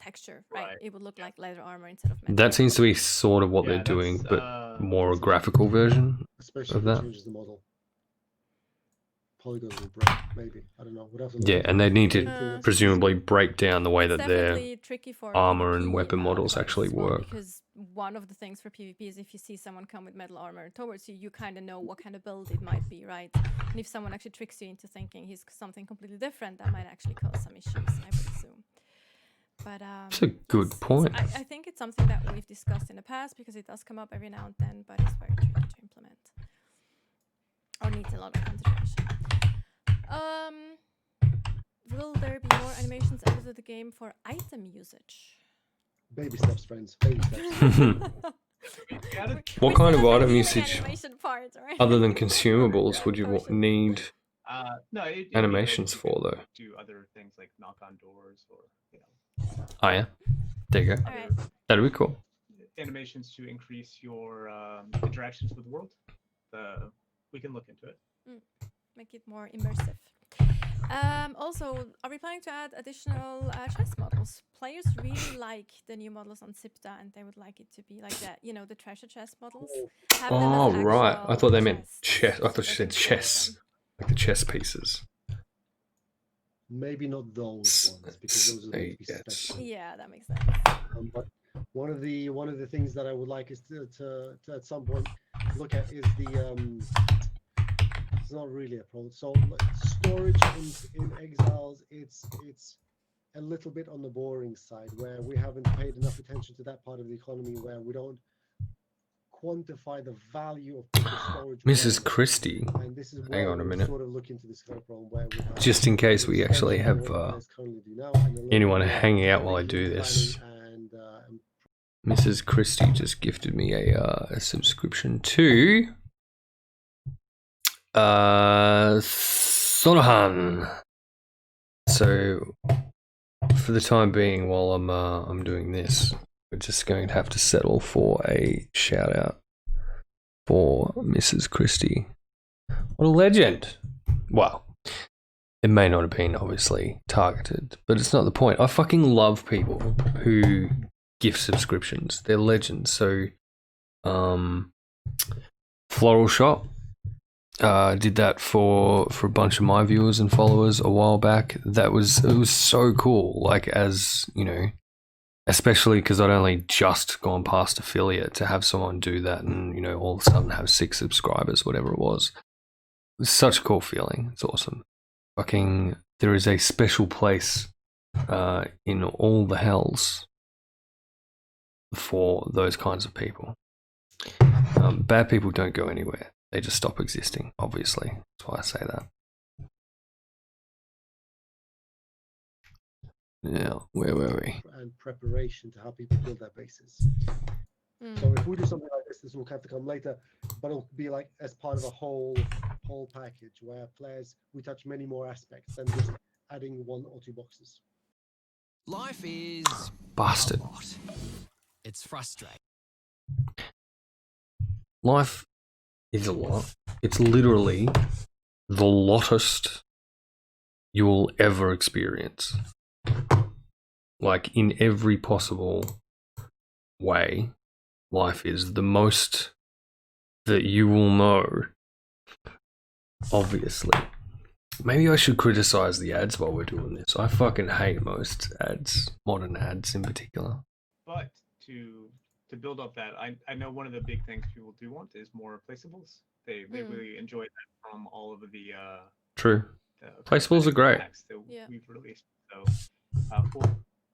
texture, right? It would look like leather armor instead of metal. That seems to be sort of what they're doing, but more a graphical version Especially of if that. it changes the model. Polygons will break, maybe. I don't know. We'd have to look Yeah, into and they it. need to Anything that's- presumably break down the way It's that their definitely tricky for armor and PvP, weapon models players actually as well, work. because one of the things for PvP is if you see someone come with metal armor towards you, you kind of know what kind of build it might be, right? And if someone actually tricks you into thinking he's something completely different, that might actually cause some issues, I would assume. But That's a good point. I think it's something that we've discussed in the past because it does come up every now and then, but it's very tricky to implement or needs a lot of consideration. Will there be more animations added to the game for item usage? Baby steps, friends. Baby steps. What kind of item usage, Animation part, right? other than consumables, would you need No, it'd be animations great if for, you could though? do other things like knock on doors or, you know, Oh yeah, there you go. All right. That'd be cool. animations to increase your interactions with the world. We can look into it. Make it more immersive. Also, are we planning to add additional chess models? Players really like the new models on Sipta, and they would like it to be like that. You know, the treasure chest models. Have them Oh as right, I actual thought they meant chests, chess. I thought so she they said can store chess, them. like the chess pieces. Maybe not those ones because those are going to be Yes. special. Yeah, that makes sense. But one of the things that I would like is to at some point look at is the it's not really a problem. So like, storage in Exiles, it's a little bit on the boring side where we haven't paid enough attention to that part of the economy where we don't quantify the value of people's storage. Mrs. well. Christie, And this is hang where on a we minute. sort of look into this kind of problem where we have Just in case we actually have players currently do now, and a little anyone bit more hanging out while I strategy do this. planning and Mrs. Christie just gifted me a subscription to Sonohan. So for the time being, while I'm doing this, we're just going to have to settle for a shout out for Mrs. Christie. What a legend! Wow. It may not have been obviously targeted, but it's not the point. I fucking love people who gift subscriptions. They're legends. So, Floral Shop did that for a bunch of my viewers and followers a while back. It was so cool. Like, as you know, especially because I'd only just gone past affiliate, to have someone do that and, you know, all of a sudden have 6 subscribers, whatever it was. It was such a cool feeling. It's awesome. Fucking, there is a special place in all the hells for those kinds of people. Bad people don't go anywhere. They just stop existing, obviously. That's why I say that. Yeah, where were we? and preparation to how people build their bases. So if we do something like this will have to come later, but it'll be like as part of a whole package where we touch many more aspects than just adding 1 or 2 boxes. Life is Bastard. a lot. It's frustrating. Life is a lot. It's literally the lottest you will ever experience. Like, in every possible way, life is the most that you will know. Obviously. Maybe I should criticize the ads while we're doing this. I fucking hate most ads, modern ads in particular. But to build up that, I know one of the big things people do want is more placeables. They really enjoy that from all of the True. Placeables are great. packs that Yeah. we've released. So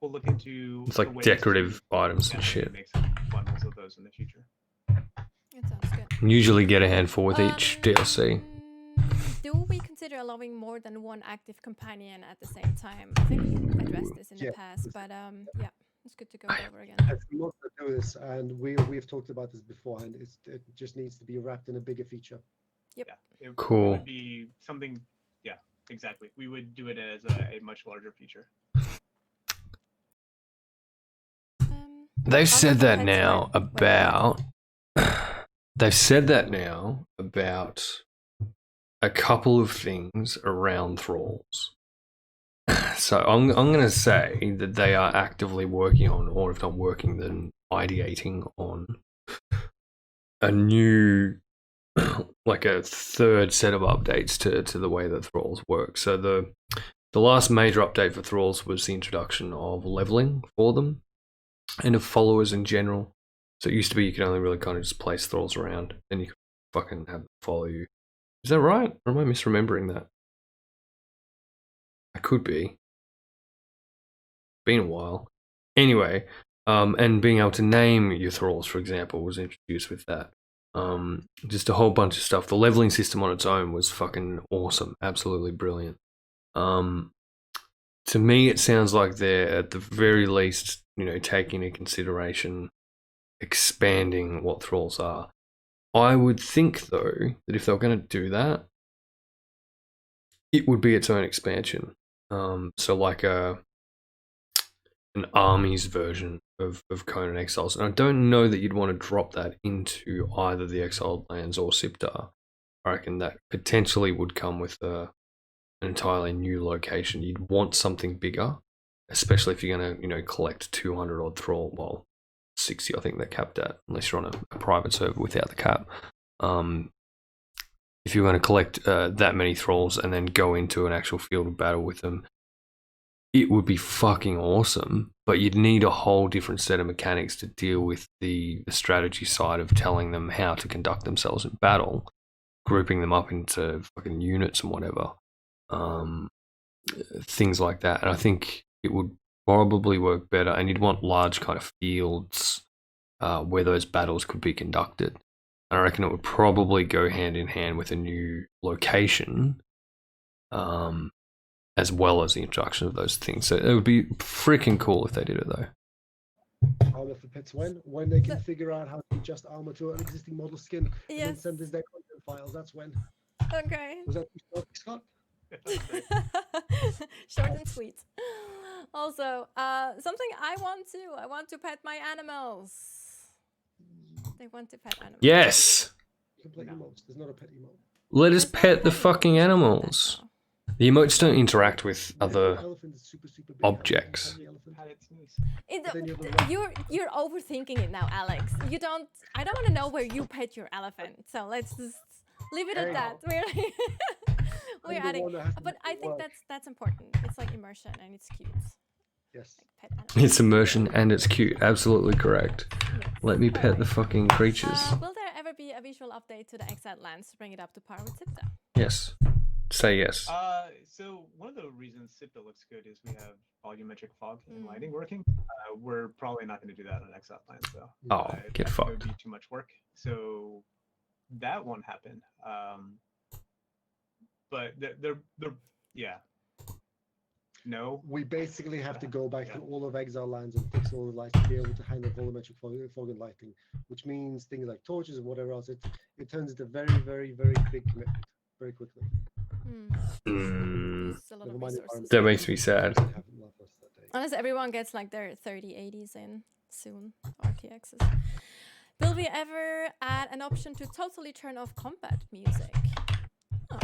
we'll look into It's the like ways decorative to items and definitely shit. make some bundles of those in the future. It sounds good. Usually get a handful with each DLC. Do we consider allowing more than one active companion at the same time? I think we addressed this in the Yeah. past, but yeah, it's good to go over again. It's a lot to do this, and we've talked about this beforehand. It just needs to be wrapped in a bigger feature. It Cool. would be something. Yeah, exactly. We would do it as a much larger feature. They've said that That's now fine. about. They've said that now about a couple of things around thralls. So I'm going to say that they are actively working on, or if not working, then ideating on a new, like a third set of updates to the way that thralls work. So the last major update for thralls was the introduction of leveling for them and of followers in general. So it used to be you could only really kind of just place thralls around and you could fucking have them follow you. Is that right? Or am I misremembering that? I could be. Been a while. Anyway, and being able to name your thralls, for example, was introduced with that. Just a whole bunch of stuff. The leveling system on its own was fucking awesome. Absolutely brilliant. To me, it sounds like they're at the very least, taking into consideration expanding what thralls are. I would think, though, that if they were going to do that, it would be its own expansion. So like an armies version of Conan Exiles. And I don't know that you'd want to drop that into either the Exiled Lands or Siptar. I reckon that potentially would come with an entirely new location. You'd want something bigger, especially if you're going to, collect 200 odd thrall. Well, 60 I think they're capped at, unless you're on a private server without the cap. If you're going to collect that many thralls and then go into an actual field of battle with them, it would be fucking awesome, but you'd need a whole different set of mechanics to deal with the strategy side of telling them how to conduct themselves in battle, grouping them up into fucking units and whatever, things like that. And I think it would probably work better, and you'd want large kind of fields where those battles could be conducted. And I reckon it would probably go hand in hand with a new location, as well as the introduction of those things. So it would be freaking cool if they did it, though. Armor for pets when they can figure out how to adjust armor to an existing model skin and then Yes. send us their content files. That's when. Okay. Was that too short, Scott? Short and sweet. Also, something I want to pet my animals. They want to pet animals. Yes! You can play emotes. There's not a pet emote. Let us There's no pet the pet fucking emotes. animals. That's all. The emotes don't interact with other Elephant is super, super big. objects. Tiny elephant. Had its niece. It, then you have you're overthinking it now, Alex. I don't want to know where you pet your elephant. So let's just leave it at Hey. that. We're I'm the adding, one that has to but make I it think work. that's important. It's like immersion and it's cute. Yes. Like pet animals. It's immersion and it's cute. Absolutely correct. Yes. Let me pet the fucking creatures. Will there ever be a visual update to the Exiled Lands to bring it up to par with Sipta? Yes. Say yes. So one of the reasons SIPTA looks good is we have volumetric fog and Mm. lighting working. We're probably not going to do that on Exile Lands, though. Oh, get It would fucked. be too much work. So that won't happen. But they're yeah. No. We basically have to go back to all of Exile Lands and fix all the lights to be able to handle volumetric fog and lighting, which means things like torches and whatever else. It turns into very, very, very big commitment very quickly. Mm, Use a lot Never of mind resources. that makes me sad. Doesn't happen like us that day. Unless everyone gets like their 3080s in. soon. RTXs. Will we ever add an option to totally turn off combat music? Oh,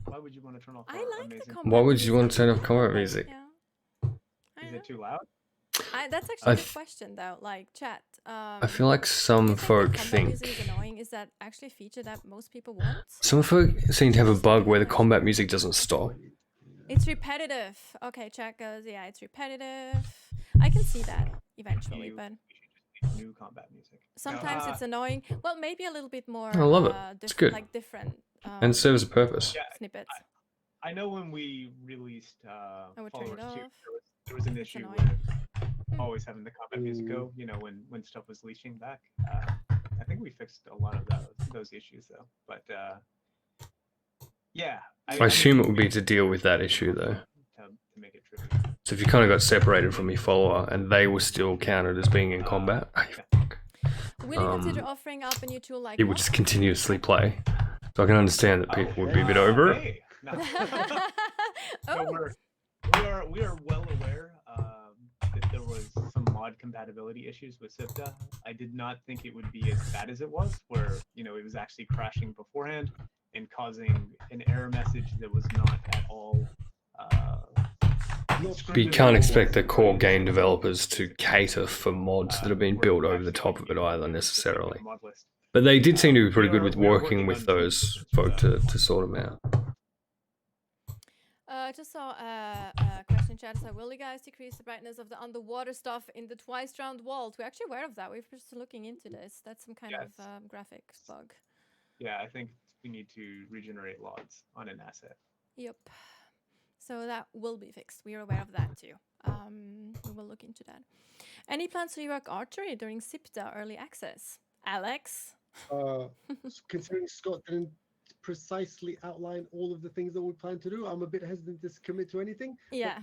Why would you want to turn off? I our like the amazing? combat. Why would you want to turn off music. combat music? Yeah. I Is know. it too loud? That's actually a good th- question though. Like chat. I feel like some you think folk that combat music think is annoying? Is that actually a feature that most people want? some folk seem to have a bug where the combat music doesn't stop. It's repetitive. Okay, chat goes, yeah, it's repetitive. I can see that eventually, but New combat music. sometimes it's annoying. Well, maybe a little bit more. I love it. It's good. Like different. And it serves a purpose. Yeah, Snippets. I know when we released I would turn it Followers 2, off. there was an It's issue annoying. with always having the combat music go. You know, when stuff was leashing back. I think we fixed a lot of those issues though. But yeah, I assume it would be to deal with that issue though. to make it true. So if you kind of got separated from your follower and they were still counted as being in combat, Will you consider offering up a new tool like it would just continuously play. So I can understand that people would be a bit over it. Hey, no. Oh. So we are well aware that there was some mod compatibility issues with SIPTA. I did not think it would be as bad as it was, where it was actually crashing beforehand and causing an error message that was not at all. But you can't expect the core game developers to cater for mods that have been built over the top of it either necessarily. But they did seem to be pretty good with working with those folk to sort them out. I just saw a question chat. So, will you guys decrease the brightness of the underwater stuff in the twice drowned vault? We're actually aware of that. We're just looking into this. That's some kind of graphics bug. Yeah, I think we need to regenerate logs on an asset. Yep. So that will be fixed. We are aware of that too. We will look into that. Any plans to rework archery during SIPTA early access? Alex? Considering Scott didn't precisely outline all of the things that we plan to do, I'm a bit hesitant to commit to anything. Yeah.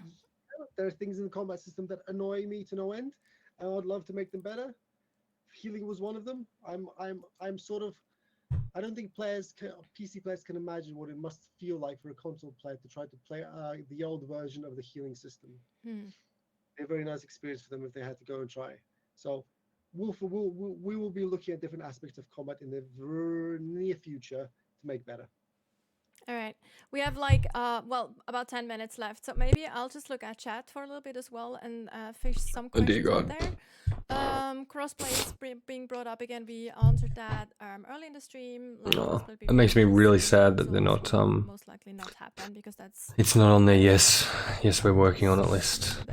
But there are things in the combat system that annoy me to no end, and I'd love to make them better. Healing was one of them. I'm sort of. I don't think PC players can imagine what it must feel like for a console player to try to play the old version of the healing system. A very nice experience for them if they had to go and try. So we will be looking at different aspects of combat in the near future to make better. All right. We have like, about 10 minutes left. So maybe I'll just look at chat for a little bit as well and fish some questions out there. Crossplay is being brought up again. We answered that early in the stream. It makes me really sad that they're not. Most likely not happen because that's. It's not on there. Yes, we're working on it list.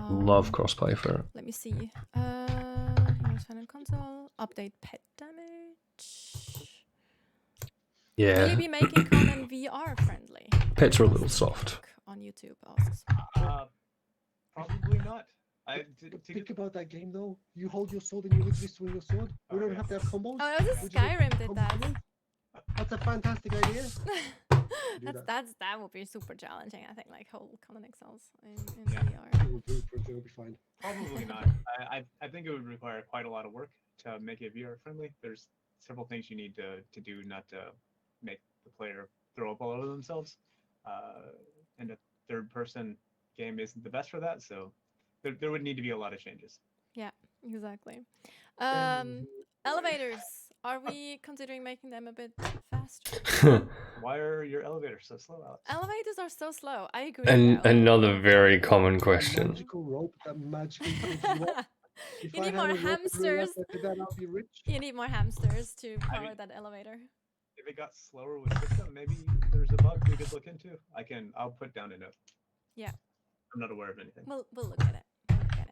Love crossplay for it. Let me see. Here's Final Console. Update pet damage. Yeah. Will you be making Conan VR friendly? Pets are a little soft. On YouTube asks. Probably not. Think about that game though. You hold your sword and you literally swing your sword. We don't have to have combos. Oh, that was Skyrim did that. That's a fantastic idea. That would be super challenging. I think like whole Conan Exiles in VR. It'll be fine. Probably not. I think it would require quite a lot of work to make it VR friendly. There's several things you need to do not to make the player throw up all over themselves. And a third-person game isn't the best for that, so there would need to be a lot of changes. Yeah, exactly. Elevators. Are we considering making them a bit faster? Why are your elevators so slow, Alex? Elevators are so slow. I agree. And another very common question. Magical rope, that magical You need more hamsters. I'll be rich. You need more hamsters to power that elevator. If it got slower with system, maybe there's a bug we could look into. I'll put down a note. Yeah. I'm not aware of anything. We'll look at it.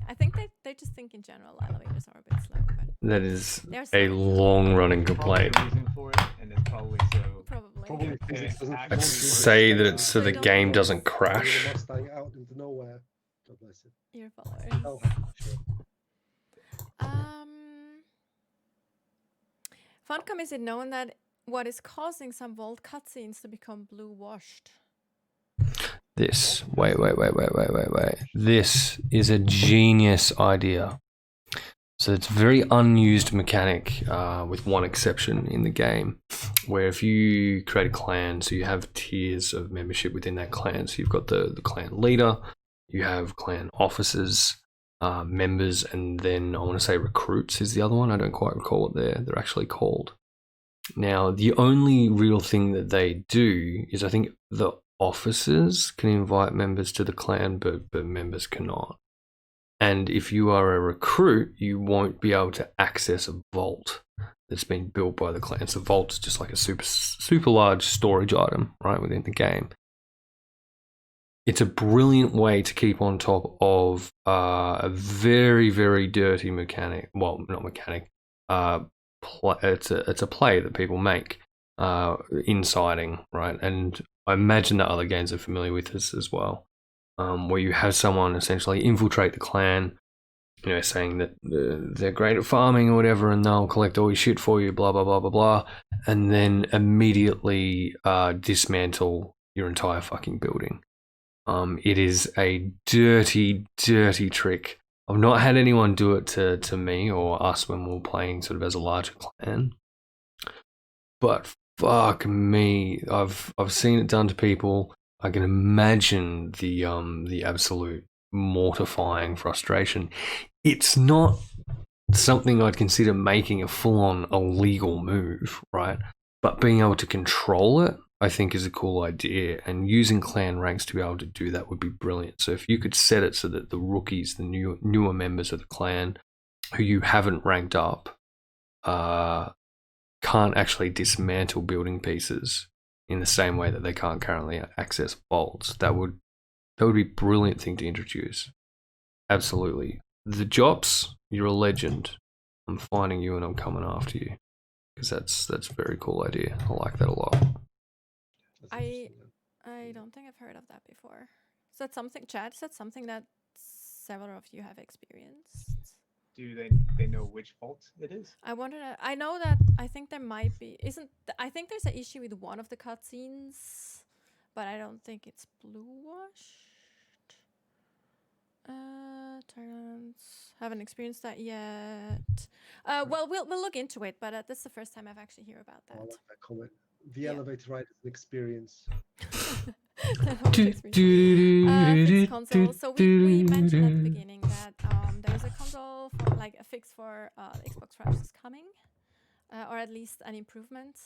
I think they just think in general elevators are a bit slow. But that is a long-running complaint. Reason for it, and it's probably so. Probably. I'd say that it's so the game doesn't crash. Mustang out into nowhere. God bless it. Your followers. Oh, sure. Funcom, is it known that what is causing some Vault cutscenes to become blue washed? This. Wait. This is a genius idea. So it's a very unused mechanic, with one exception in the game, where if you create a clan, so you have tiers of membership within that clan. So you've got the clan leader, you have clan officers, members, and then I want to say recruits is the other one. I don't quite recall what they're actually called. Now, the only real thing that they do is I think the officers can invite members to the clan, but members cannot. And if you are a recruit, you won't be able to access a vault that's been built by the clan. So vault is just like a super large storage item, right, within the game. It's a brilliant way to keep on top of a very, very dirty mechanic. Well, not mechanic. It's a play that people make, inciting, right? And I imagine that other games are familiar with this as well, where you have someone essentially infiltrate the clan, you know, saying that they're great at farming or whatever, and they'll collect all your shit for you, blah, blah, blah, blah, blah, and then immediately dismantle your entire fucking building. It is a dirty, dirty trick. I've not had anyone do it to me or us when we're playing sort of as a larger clan, but fuck me, I've seen it done to people. I can imagine the absolute mortifying frustration. It's not something I'd consider making a full-on illegal move, right? But being able to control it, I think, is a cool idea, and using clan ranks to be able to do that would be brilliant. So if you could set it so that the rookies, the newer members of the clan who you haven't ranked up, can't actually dismantle building pieces in the same way that they can't currently access vaults, that would be a brilliant thing to introduce. Absolutely. The Jops, you're a legend. I'm finding you and I'm coming after you, because that's a very cool idea. I like that a lot. I don't think I've heard of that before. Is that something, Chad? Is that something that several of you have experienced? Do they know which vault it is? I wonder. I know that I think there might be. I think there's an issue with one of the cutscenes, but I don't think it's blue washed. Turns haven't experienced that yet. Well, we'll look into it, but that's the first time I've actually heard about that. I like that comment. The elevator ride is an experience. Fixed console. So we mentioned at the beginning that there's a console for, like a fix for Xbox One is coming, or at least an improvement.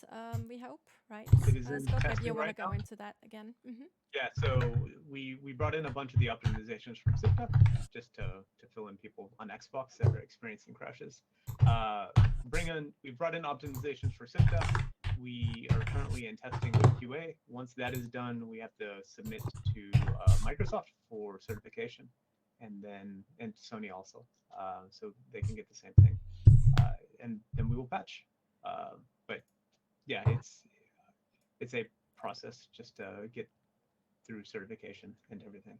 We hope, right? It is in Scott, maybe testing you want right to go now. into that again. Mm-hmm. Yeah, so we brought in a bunch of the optimizations from Sipta just to fill in people on Xbox that are experiencing crashes. We brought in optimizations for Sipta. We are currently in testing with QA. Once that is done, we have to submit to Microsoft for certification, and Sony also, so they can get the same thing. And then we will patch. But yeah, it's a process just to get through certification and everything.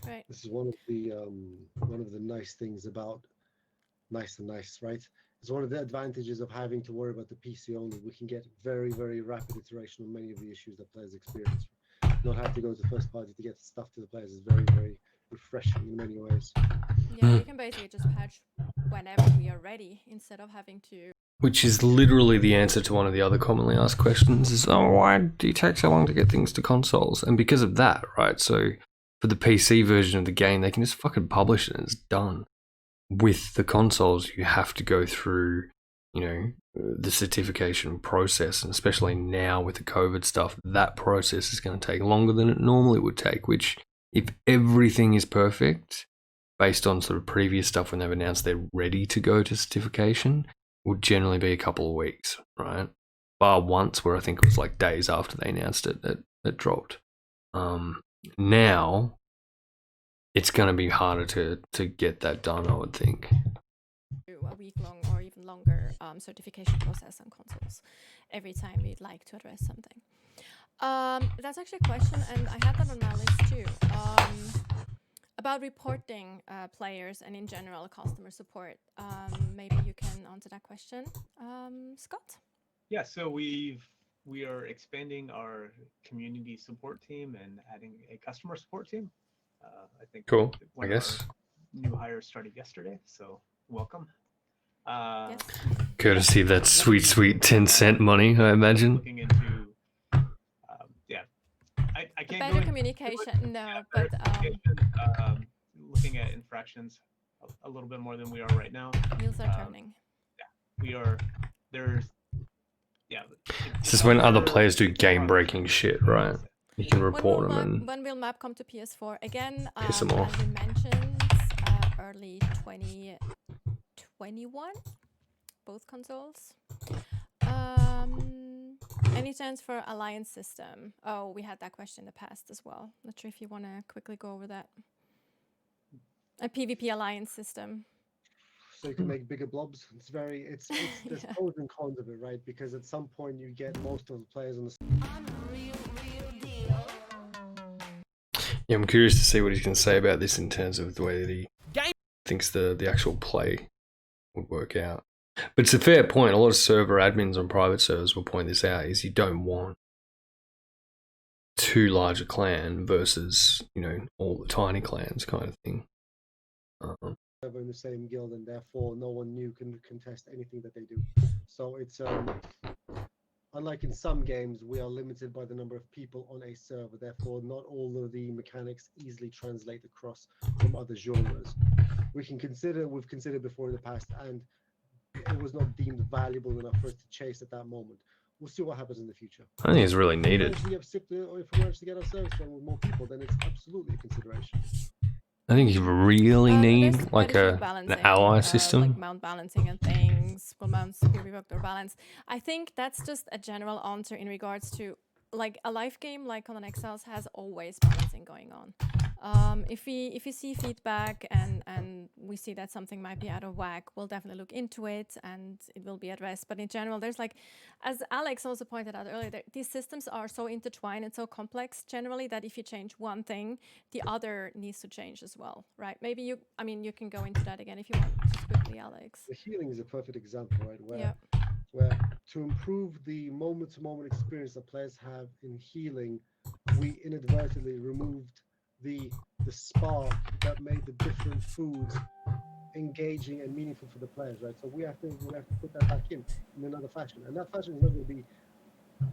Right. This is one of the nice things about nice, right? It's one of the advantages of having to worry about the PC only. We can get very, very rapid iteration on many of the issues that players experience. Not have to go to first party to get stuff to the players is very, very refreshing in many ways. Yeah, we can basically just patch whenever we are ready instead of having to. Which is literally the answer to one of the other commonly asked questions is, oh, why do you take so long to get things to consoles? And because of that, right? So for the PC version of the game, they can just fucking publish it and it's done. With the consoles, you have to go through, you know, the certification process, and especially now with the COVID stuff, that process is going to take longer than it normally would take, which if everything is perfect, based on sort of previous stuff when they've announced they're ready to go to certification, would generally be a couple of weeks, right? Bar once where I think it was like days after they announced it that it dropped. Now it's going to be harder to get that done, I would think. A week-long or even longer certification process on consoles every time we'd like to address something. That's actually a question, and I had that on my list too. About reporting players and in general customer support. Maybe you can answer that question, Scott? Yeah, so we are expanding our community support team and adding a customer support team. I think cool. One I guess new hires started yesterday, so welcome. Yes. Courtesy of that sweet 10 cent money, I imagine. Looking into I can't better communication. No, better but communication, looking at infractions, a little bit more than we are right now. Wheels are turning. We are there's This is when other players do game-breaking shit, right? You can report them and When will map come to PS4? Again, piss them off. as we mentioned, early 2021, both consoles. Any chance for alliance system? Oh, we had that question in the past as well. Not sure if you want to quickly go over that. A PvP alliance system. So you can make bigger blobs. It's there's Yeah. pros and cons of it, right? Because at some point you get most of the players on the Yeah, I'm curious to see what he's going to say about this in terms of the way that he Game. thinks the actual play would work out. But it's a fair point. A lot of server admins on private servers will point this out, is you don't want too large a clan versus, you know, all the tiny clans kind of thing. server in the same guild, and therefore no one new can contest anything that they do. So it's unlike in some games, we are limited by the number of people on a server. Therefore, not all of the mechanics easily translate across from other genres. We've considered before in the past, and it was not deemed valuable enough for us to chase at that moment. We'll see what happens in the future. I think it's really needed. If we manage to get our service done with more people, then it's absolutely a consideration. I think you really need There's like quite a few an balancing, ally system. like mount balancing and things, will mounts be revoked or balanced. I think that's just a general answer in regards to like a live game like Conan Exiles has always balancing going on. If we see feedback and we see that something might be out of whack, we'll definitely look into it and it will be addressed. But in general, there's like, as Alex also pointed out earlier, these systems are so intertwined and so complex generally that if you change one thing, the other needs to change as well, right? Maybe you can go into that again if you want, just quickly, Alex. The healing is a perfect example, right? Yeah. Where to improve the moment-to-moment experience that players have in healing, we inadvertently removed the spark that made the different foods engaging and meaningful for the players, right? So we have to put that back in another fashion, and that fashion is not going to be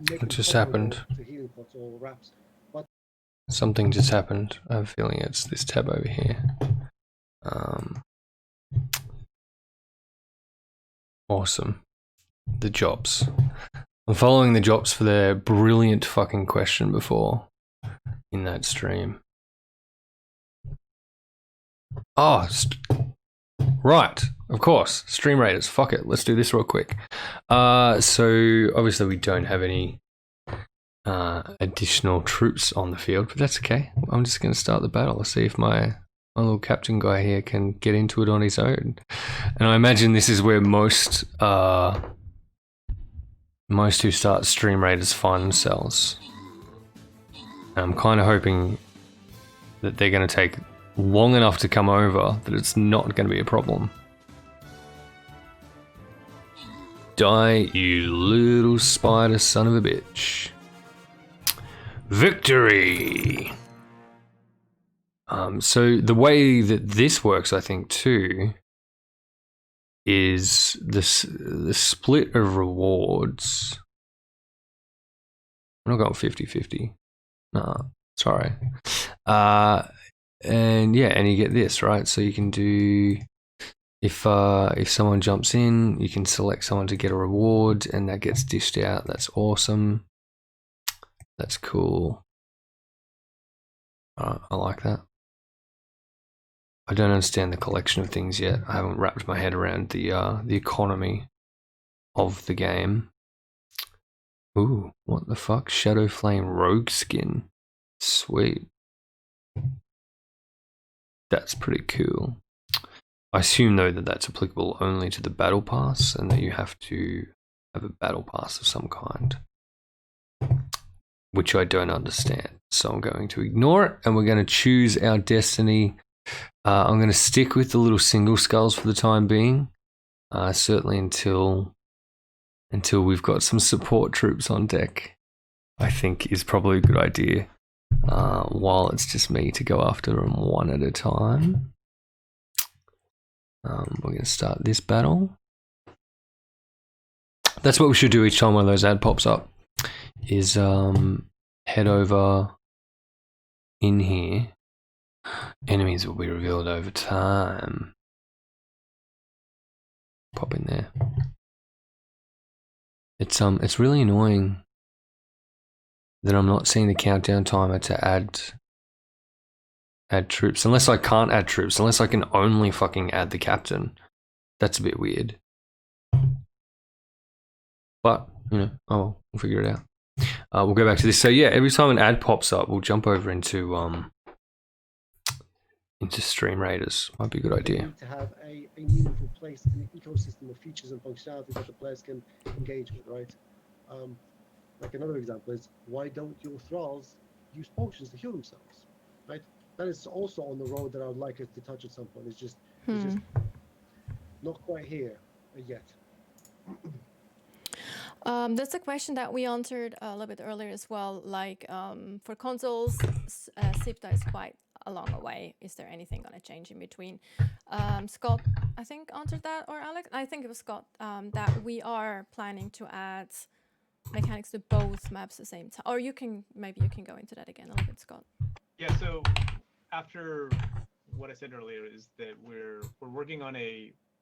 making just happened? to healing pots or wraps, but Something just happened. I have a feeling it's this tab over here. Awesome. The Jobs. I'm following the Jobs for their brilliant fucking question before in that stream. Oh, right. Of course. Stream Raiders. Fuck it. Let's do this real quick. So obviously we don't have any additional troops on the field, but that's okay. I'm just going to start the battle. Let's see if my little captain guy here can get into it on his own. And I imagine this is where most who start Stream Raiders find themselves. And I'm kind of hoping that they're going to take long enough to come over that it's not going to be a problem. Die, you little spider son of a bitch. Victory! So the way that this works, I think, too, is the split of rewards. I'm not going 50-50. Nah, sorry. And yeah, and you get this, right? So you can do, if someone jumps in, you can select someone to get a reward, and that gets dished out. That's awesome. That's cool. I like that. I don't understand the collection of things yet. I haven't wrapped my head around the economy of the game. Ooh, what the fuck? Shadow Flame Rogue skin. Sweet. That's pretty cool. I assume though that that's applicable only to the battle pass and that you have to have a battle pass of some kind, which I don't understand. So I'm going to ignore it and we're going to choose our destiny. I'm going to stick with the little single skulls for the time being, certainly until we've got some support troops on deck. I think is probably a good idea. While it's just me to go after them one at a time. We're going to start this battle. That's what we should do each time one of those ad pops up, is head over in here. Enemies will be revealed over time. pop in there. It's really annoying that I'm not seeing the countdown timer to add troops, unless I can't add troops, unless I can only fucking add the captain. That's a bit weird. But, you know, oh, we'll figure it out. We'll go back to this. So yeah, every time an ad pops up, we'll jump over into Stream Raiders. Might be a good idea. Need to have a meaningful place in the ecosystem of features and functionality that the players can engage with, right? Like another example is, why don't your thralls use potions to heal themselves, right? That is also on the road that I would like us to touch at some point. It's just not quite here yet. That's a question that we answered a little bit earlier as well. Like for consoles, SIPTA is quite a long way. Is there anything going to change in between? Scott, I think, answered that, or Alex? I think it was Scott, that we are planning to add mechanics to both maps at the same time. Or maybe you can go into that again a little bit, Scott. Yeah, so after what I said earlier is that we're working on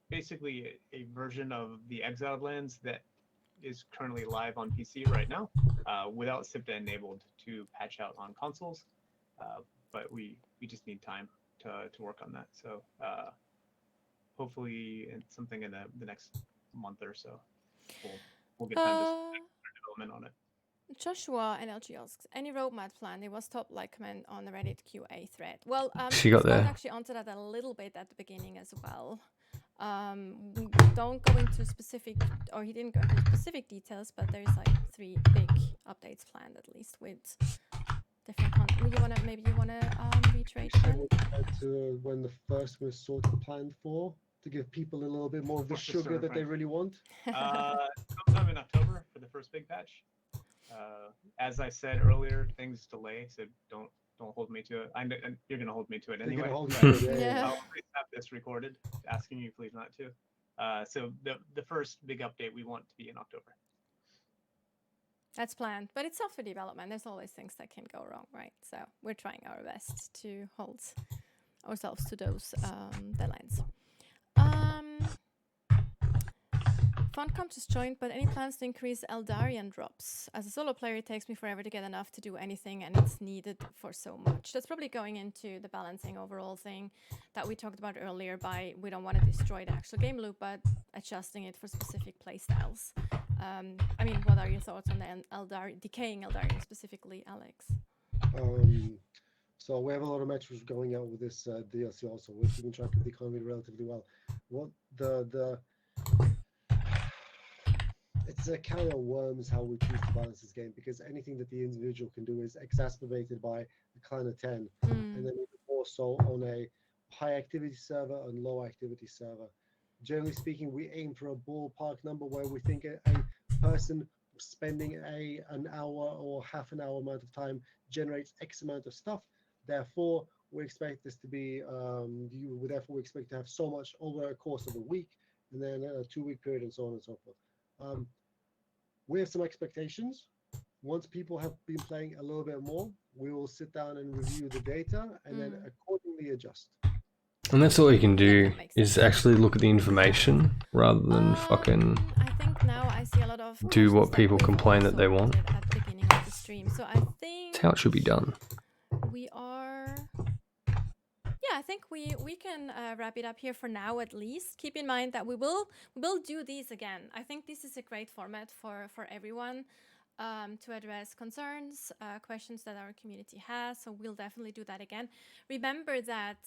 basically a version of the Exiled Lands that is currently live on PC right now, without SIPTA enabled to patch out on consoles. But we just need time to work on that. So hopefully something in the next month or so, we'll get time to start development on it. Joshua NLG asks, any roadmap plan? It was top like comment on the Reddit QA thread. Well, She got Scott there. actually answered that a little bit at the beginning as well. We don't go into specific, or he didn't go into specific details, but there's like 3 big updates planned at least with different content. Maybe you wanna reiterate again? To when the first was sort of planned for, to give people a little bit more of the sugar that they really want. Sometime in October for the first big patch. As I said earlier, things delay, so don't hold me to it. And you're gonna hold me to it anyway. Hold me to it, yeah. I'll please have this recorded, asking you please not to. So the first big update we want to be in October. That's planned, but it's software development. There's always things that can go wrong, right? So we're trying our best to hold ourselves to those deadlines. Funcom just joined, but any plans to increase Eldarian drops? As a solo player, it takes me forever to get enough to do anything, and it's needed for so much. That's probably going into the balancing overall thing that we talked about earlier by we don't want to destroy the actual game loop, but adjusting it for specific playstyles. I mean, what are your thoughts on the decaying Eldarian specifically, Alex? So we have a lot of metrics going out with this DLC also. We're keeping track of the economy relatively well. What it's a can of worms how we choose to balance this game, because anything that the individual can do is exacerbated by the clan of 10, and then even more so on a high activity server and low activity server. Generally speaking, we aim for a ballpark number where we think a person spending an hour or half an hour amount of time generates X amount of stuff. Therefore, we expect this to be, therefore we expect to have so much over a course of a week, and then a 2-week period, and so on and so forth. We have some expectations. Once people have been playing a little bit more, we will sit down and review the data and then accordingly adjust. And that's all you can do, is actually look at the information rather than fucking I think now I see a lot of do what people complain that they want. At the beginning of the stream. So I think That's how it should be done. we are. Yeah, I think we can wrap it up here for now at least. Keep in mind that we will do these again. I think this is a great format for everyone to address concerns, questions that our community has. So we'll definitely do that again. Remember that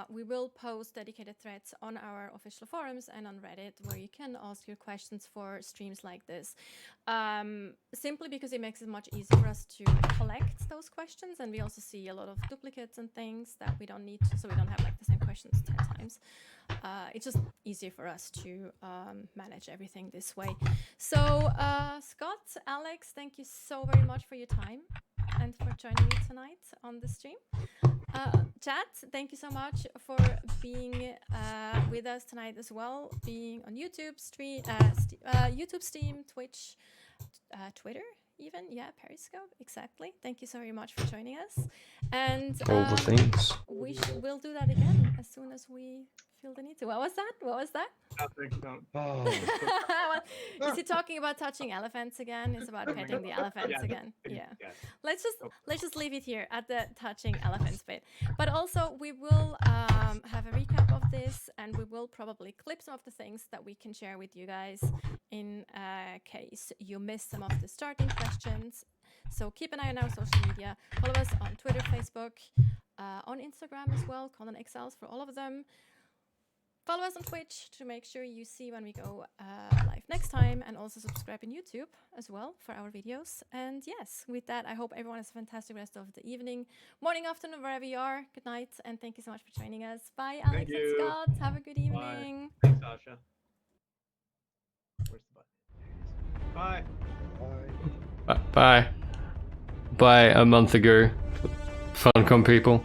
we will post dedicated threads on our official forums and on Reddit where you can ask your questions for streams like this. Simply because it makes it much easier for us to collect those questions, and we also see a lot of duplicates and things that we don't need to, so we don't have like the same questions 10 times. It's just easier for us to manage everything this way. So Scott, Alex, thank you so very much for your time and for joining me tonight on the stream. Chat, thank you so much for being with us tonight as well, being on YouTube, YouTube, Steam, Twitch, Twitter even, yeah, Periscope, exactly. Thank you so very much for joining us. And All the things. we'll do that again as soon as we feel the need to. What was that? What was that? Nothing. No. Oh. Well, is he talking about touching elephants again? It's about petting the elephants Yeah, again. yeah, Yeah. yeah. Let's just leave it here at the touching elephants bit. But also we will have a recap of this, and we will probably clip some of the things that we can share with you guys in case you missed some of the starting questions. So keep an eye on our social media. Follow us on Twitter, Facebook, on Instagram as well. Conan Exiles for all of them. Follow us on Twitch to make sure you see when we go live next time, and also subscribe on YouTube as well for our videos. And yes, with that, I hope everyone has a fantastic rest of the evening, morning, afternoon, wherever you are. Good night, and thank you so much for joining us. Bye, Alex and you. Scott. Have a good evening. Thanks, Sasha. Where's the button? Bye. Bye. Bye. Bye a month ago, Funcom people.